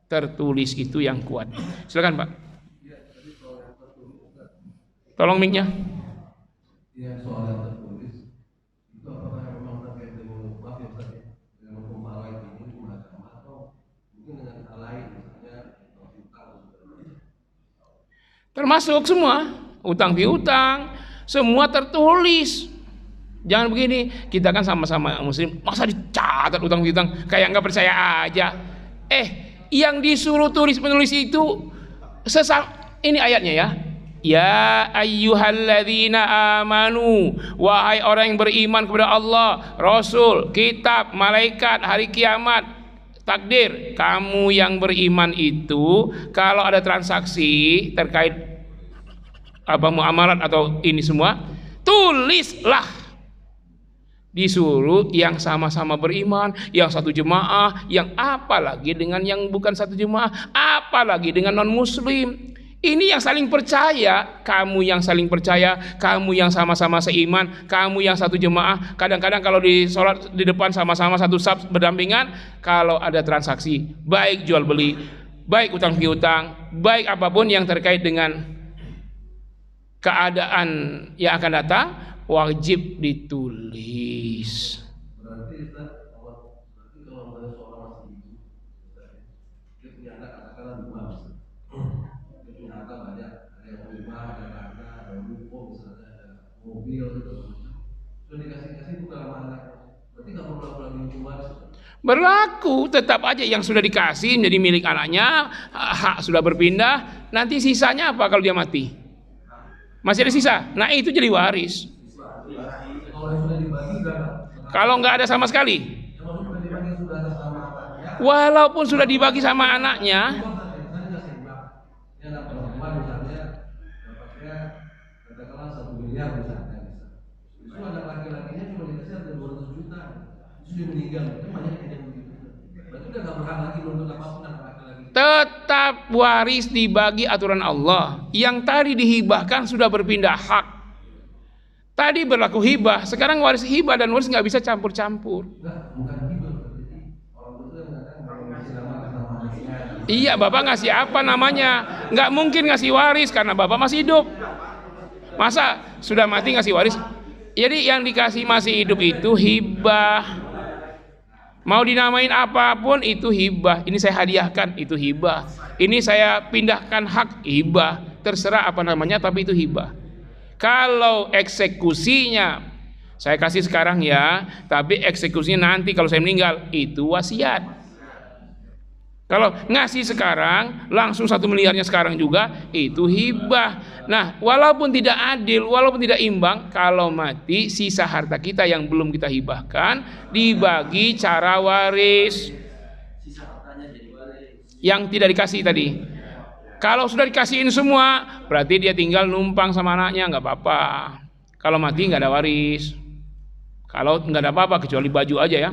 Tertulis itu yang kuat. Silakan Pak. Tolong mic-nya. Ya, soal yang tertulis itu apakah memang terkait dengan maaf ya Ustaz, dengan hukum faraid ini semacam atau mungkin dengan hal lain, misalnya utang. Termasuk semua utang piutang, semua tertulis. Jangan begini, kita kan sama-sama muslim, masa dicatat utang piutang kayak nggak percaya aja. Yang disuruh tulis menulis itu ini ayatnya ya. Ya ayyuhalladzina amanu, wahai orang yang beriman kepada Allah, Rasul, kitab, malaikat, hari kiamat, takdir. Kamu yang beriman itu kalau ada transaksi terkait muamalat atau ini semua, tulislah. Disuruh yang sama-sama beriman, yang satu jemaah, yang apalagi dengan yang bukan satu jemaah, apalagi dengan non muslim. Ini yang saling percaya, kamu yang saling percaya, kamu yang sama-sama seiman, kamu yang satu jemaah. Kadang-kadang kalau di sholat di depan sama-sama satu saf berdampingan, kalau ada transaksi, baik jual beli, baik utang piutang, baik apapun yang terkait dengan keadaan yang akan datang, wajib ditulis. Berarti Ustaz, berarti kalau ada seorang masih hidup, dia punya anak katakanlah 2, dia punya harta banyak, ada yang rumah, ada tanah, ada ruko, misalnya ada mobil gitu, sudah dikasih bukan sama anak, berarti nggak perlu lagi hukum waris. Berlaku, tetap aja yang sudah dikasih menjadi milik anaknya, hak sudah berpindah, nanti sisanya apa kalau dia mati? Masih ada sisa, nah itu jadi waris. Kalau nggak ada sama sekali, walaupun sudah dibagi sama anaknya, tetap waris dibagi aturan Allah. Yang tadi dihibahkan sudah berpindah hak. Tadi berlaku hibah, sekarang waris hibah dan waris nggak bisa campur-campur. Iya, bapak ngasih apa namanya? Nggak mungkin ngasih waris karena bapak masih hidup. Masa sudah mati ngasih waris? Jadi yang dikasih masih hidup itu hibah. Mau dinamain apapun itu hibah. Ini saya hadiahkan, itu hibah. Ini saya pindahkan hak, hibah. Terserah apa namanya, tapi itu hibah. Kalau eksekusinya saya kasih sekarang ya, tapi eksekusinya nanti kalau saya meninggal, itu wasiat. Kalau ngasih sekarang langsung 1 miliarnya sekarang juga, itu hibah. Nah, walaupun tidak adil, walaupun tidak imbang, kalau mati sisa harta kita yang belum kita hibahkan dibagi cara waris. Yang tidak dikasih tadi. Kalau sudah dikasihin semua, berarti dia tinggal numpang sama anaknya, nggak apa-apa. Kalau mati nggak ada waris. Kalau nggak ada apa-apa kecuali baju aja ya.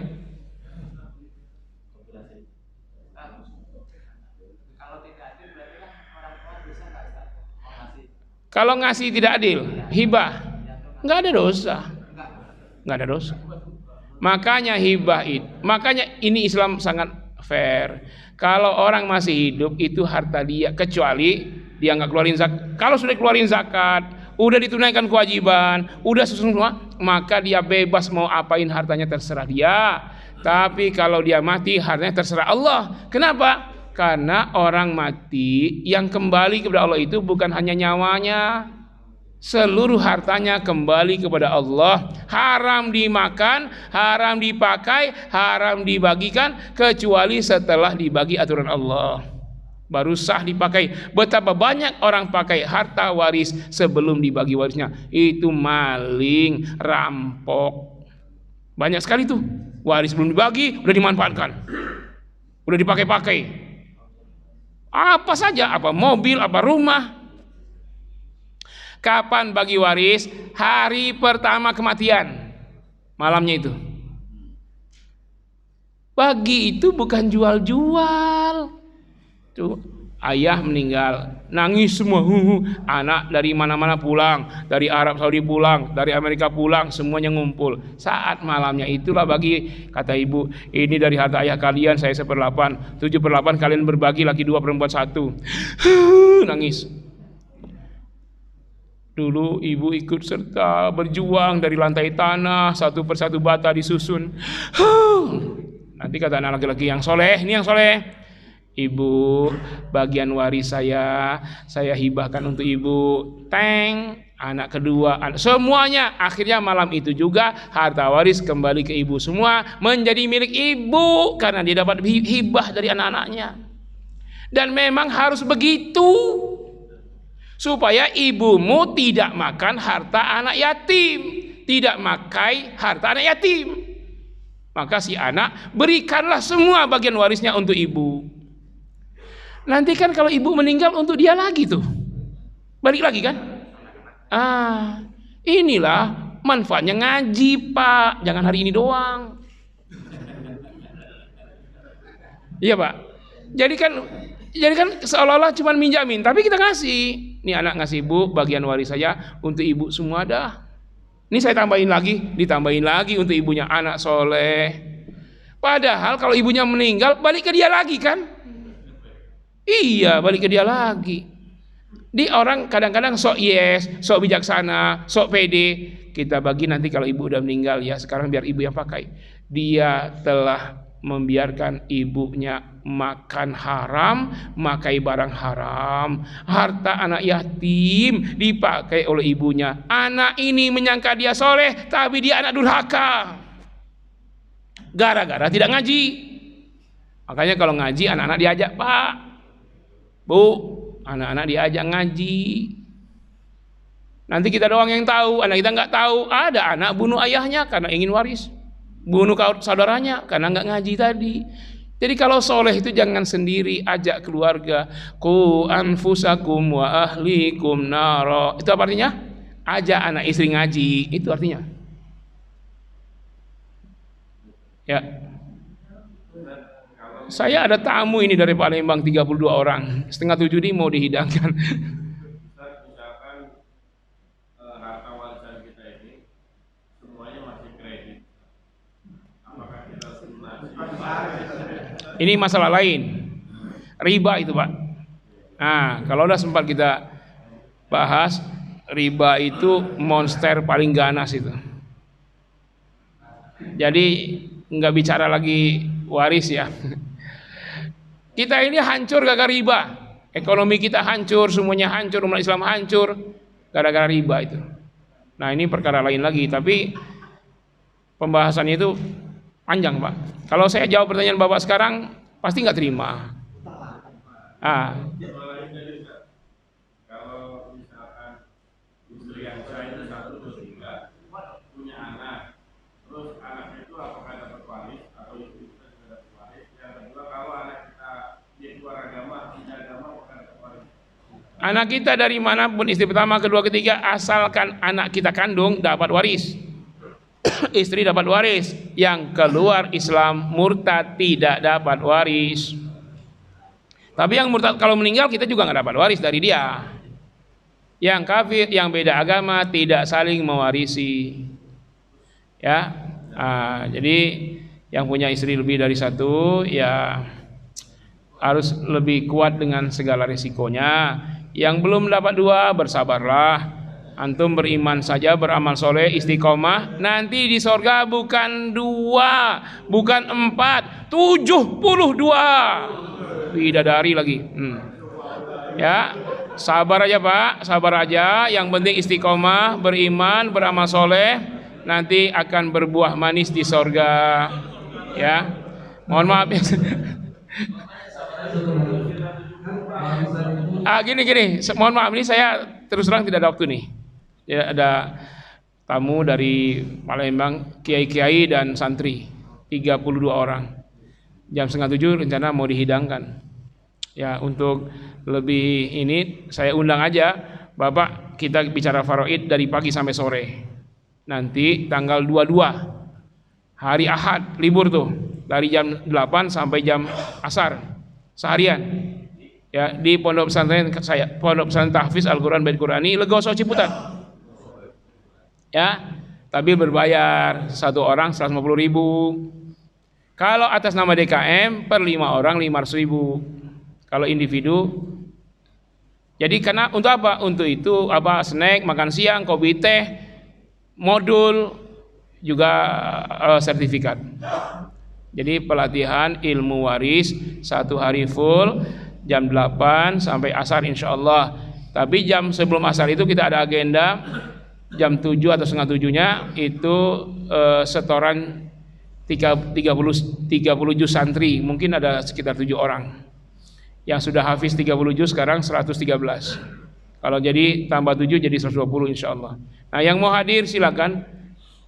Kalau ngasih tidak adil, hibah, nggak ada dosa, nggak ada dosa. Makanya hibah itu, makanya ini Islam sangat fair. Kalau orang masih hidup itu harta dia, kecuali dia nggak keluarin zakat. Kalau sudah keluarin zakat, udah ditunaikan kewajiban, udah semua, maka dia bebas mau apain hartanya terserah dia. Tapi kalau dia mati hartanya terserah Allah. Kenapa? Karena orang mati yang kembali kepada Allah itu bukan hanya nyawanya, seluruh hartanya kembali kepada Allah. Haram dimakan, haram dipakai, haram dibagikan, kecuali setelah dibagi aturan Allah, baru sah dipakai. Betapa banyak orang pakai harta waris sebelum dibagi warisnya, itu maling, rampok. Banyak sekali tuh, waris belum dibagi udah dimanfaatkan, udah dipakai-pakai. Apa saja, apa mobil, apa rumah. Kapan bagi waris? Hari pertama kematian, malamnya itu. Bagi itu bukan jual-jual. Tuh, ayah meninggal, nangis semua. Anak dari mana-mana pulang, dari Arab Saudi pulang, dari Amerika pulang, semuanya ngumpul. Saat malamnya itulah kata ibu, ini dari harta ayah kalian, saya 1/8, 7/8 kalian berbagi, laki 2 perempuan 1. Nangis. Dulu ibu ikut serta berjuang dari lantai tanah, satu persatu bata disusun. Nanti kata anak laki-laki yang soleh, ini yang soleh, ibu, bagian waris saya hibahkan untuk ibu. Anak kedua, semuanya. Akhirnya malam itu juga harta waris kembali ke ibu semua, menjadi milik ibu karena dia dapat hibah dari anak-anaknya. Dan memang harus begitu, supaya ibumu tidak makan harta anak yatim, tidak makai harta anak yatim. Maka si anak berikanlah semua bagian warisnya untuk ibu. Nanti kan kalau ibu meninggal untuk dia lagi tuh, balik lagi kan. Inilah manfaatnya ngaji, Pak. Jangan hari ini doang. Iya, Pak. Jadi kan seolah-olah cuma minjamin, tapi kita ngasih. Nih anak ngasih, Bu, bagian waris saya untuk ibu semua dah. Ini saya tambahin lagi, ditambahin lagi untuk ibunya, anak soleh. Padahal kalau ibunya meninggal, balik ke dia lagi kan? Iya, balik ke dia lagi. Di orang kadang-kadang sok yes, sok bijaksana, sok pede. Kita bagi nanti kalau ibu udah meninggal, ya sekarang biar ibu yang pakai. Dia telah membiarkan ibunya makan haram, makai barang haram, harta anak yatim dipakai oleh ibunya. Anak ini menyangka dia soleh, tapi dia anak durhaka, gara-gara tidak ngaji. Makanya kalau ngaji anak-anak diajak, Pak, Bu, anak-anak diajak ngaji. Nanti kita doang yang tahu, anak kita nggak tahu. Ada anak bunuh ayahnya karena ingin waris, bunuh saudaranya karena nggak ngaji tadi. Jadi kalau soleh itu jangan sendiri, ajak keluarga. Qu anfusakum wa ahlikum naro. Itu apa artinya? Ajak anak istri ngaji. Itu artinya. Ya. Saya ada tamu ini dari Palembang 32 orang. 6:30 ini mau dihidangkan. Harta warisan kita ini semuanya masih kredit. Apakah kita ini masalah lain, riba itu, Pak. Nah, kalau udah sempat kita bahas, riba itu monster paling ganas itu. Jadi nggak bicara lagi waris ya. Kita ini hancur gara-gara riba. Ekonomi kita hancur, semuanya hancur, umat Islam hancur gara-gara riba itu. Nah, ini perkara lain lagi, tapi pembahasannya itu panjang, Pak. Kalau saya jawab pertanyaan Bapak sekarang, pasti nggak terima. Kalau misalkan istri yang saya itu 1 atau 3 punya anak, terus anaknya itu apakah dapat waris atau istri kita juga dapat waris? Yang kedua, kalau anak kita di luar agama, tidak agama, apakah dapat waris? Anak kita dari manapun, istri pertama, kedua, ketiga, asalkan anak kita kandung dapat waris. Istri dapat waris. Yang keluar Islam murtad tidak dapat waris. Tapi yang murtad kalau meninggal kita juga nggak dapat waris dari dia. Yang kafir, yang beda agama tidak saling mewarisi. Ya, jadi yang punya istri lebih dari 1 ya harus lebih kuat dengan segala risikonya. Yang belum dapat 2 bersabarlah. Antum beriman saja, beramal soleh, istiqomah. Nanti di sorga bukan 2, bukan 4, 72 bidadari lagi. Ya, sabar aja, Pak, sabar aja. Yang penting istiqomah, beriman, beramal soleh. Nanti akan berbuah manis di sorga. Ya, mohon maaf ya. Gini, mohon maaf, ini saya terus terang tidak ada waktu nih. Ya, ada tamu dari Palembang, kiai-kiai dan santri 32 orang. Jam 6:30 rencana mau dihidangkan. Ya, untuk lebih ini saya undang aja Bapak, kita bicara faraid dari pagi sampai sore. Nanti tanggal 22 hari Ahad, libur tuh, dari jam 8 sampai jam asar seharian. Ya, di pondok pesantren saya, pondok pesantren tahfiz Al-Qur'an Bait Qur'ani Legoso Ciputat. Ya, tapi berbayar, satu orang 150.000. Kalau atas nama DKM per 5 orang 500.000. Kalau individu. Jadi karena untuk apa? Untuk itu apa? Snack, makan siang, kopi teh, modul, juga sertifikat. Jadi pelatihan ilmu waris 1 hari full jam 8 sampai asar insyaallah. Tapi jam sebelum asar itu kita ada agenda jam 7 atau setengah 7-nya itu setoran 30 juz santri, mungkin ada sekitar 7 orang yang sudah hafiz 30 juz, sekarang 113. Kalau jadi tambah 7 jadi 120 insyaallah. Nah, yang mau hadir silakan,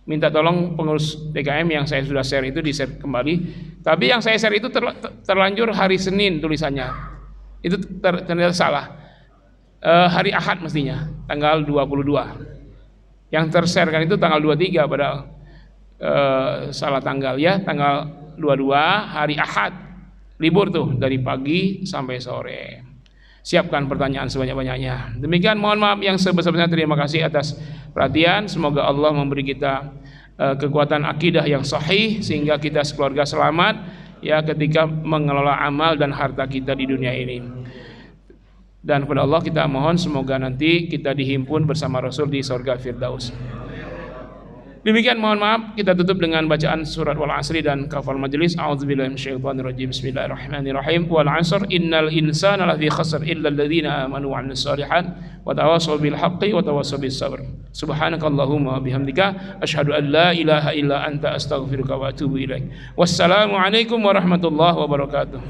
minta tolong pengurus DKM yang saya sudah share itu di-share kembali. Tapi yang saya share itu terlanjur hari Senin tulisannya, itu ternyata salah. Hari Ahad mestinya tanggal 22. Yang tershare kan itu tanggal 23, padahal salah tanggal ya, tanggal 22 hari Ahad, libur tuh dari pagi sampai sore. Siapkan pertanyaan sebanyak-banyaknya. Demikian, mohon maaf yang sebesar-besarnya. Terima kasih atas perhatian. Semoga Allah memberi kita kekuatan akidah yang sahih sehingga kita sekeluarga selamat ya ketika mengelola amal dan harta kita di dunia ini. Dan kepada Allah kita mohon semoga nanti kita dihimpun bersama Rasul di surga Firdaus. Demikian, mohon maaf, kita tutup dengan bacaan surat Wal Asri dan kafal majelis. A'udzubillahi minasyaitonirrajim. Bismillahirrahmanirrahim. Wal 'asr innal insana lafi khasr illa alladziina aamanu wa 'amilus shalihat wa tawassaw bil haqqi wa tawassaw bis sabr. Subhanakallahumma wa bihamdika asyhadu an la ilaha illa anta astaghfiruka wa atubu ilaik. Wassalamu alaikum warahmatullahi wabarakatuh.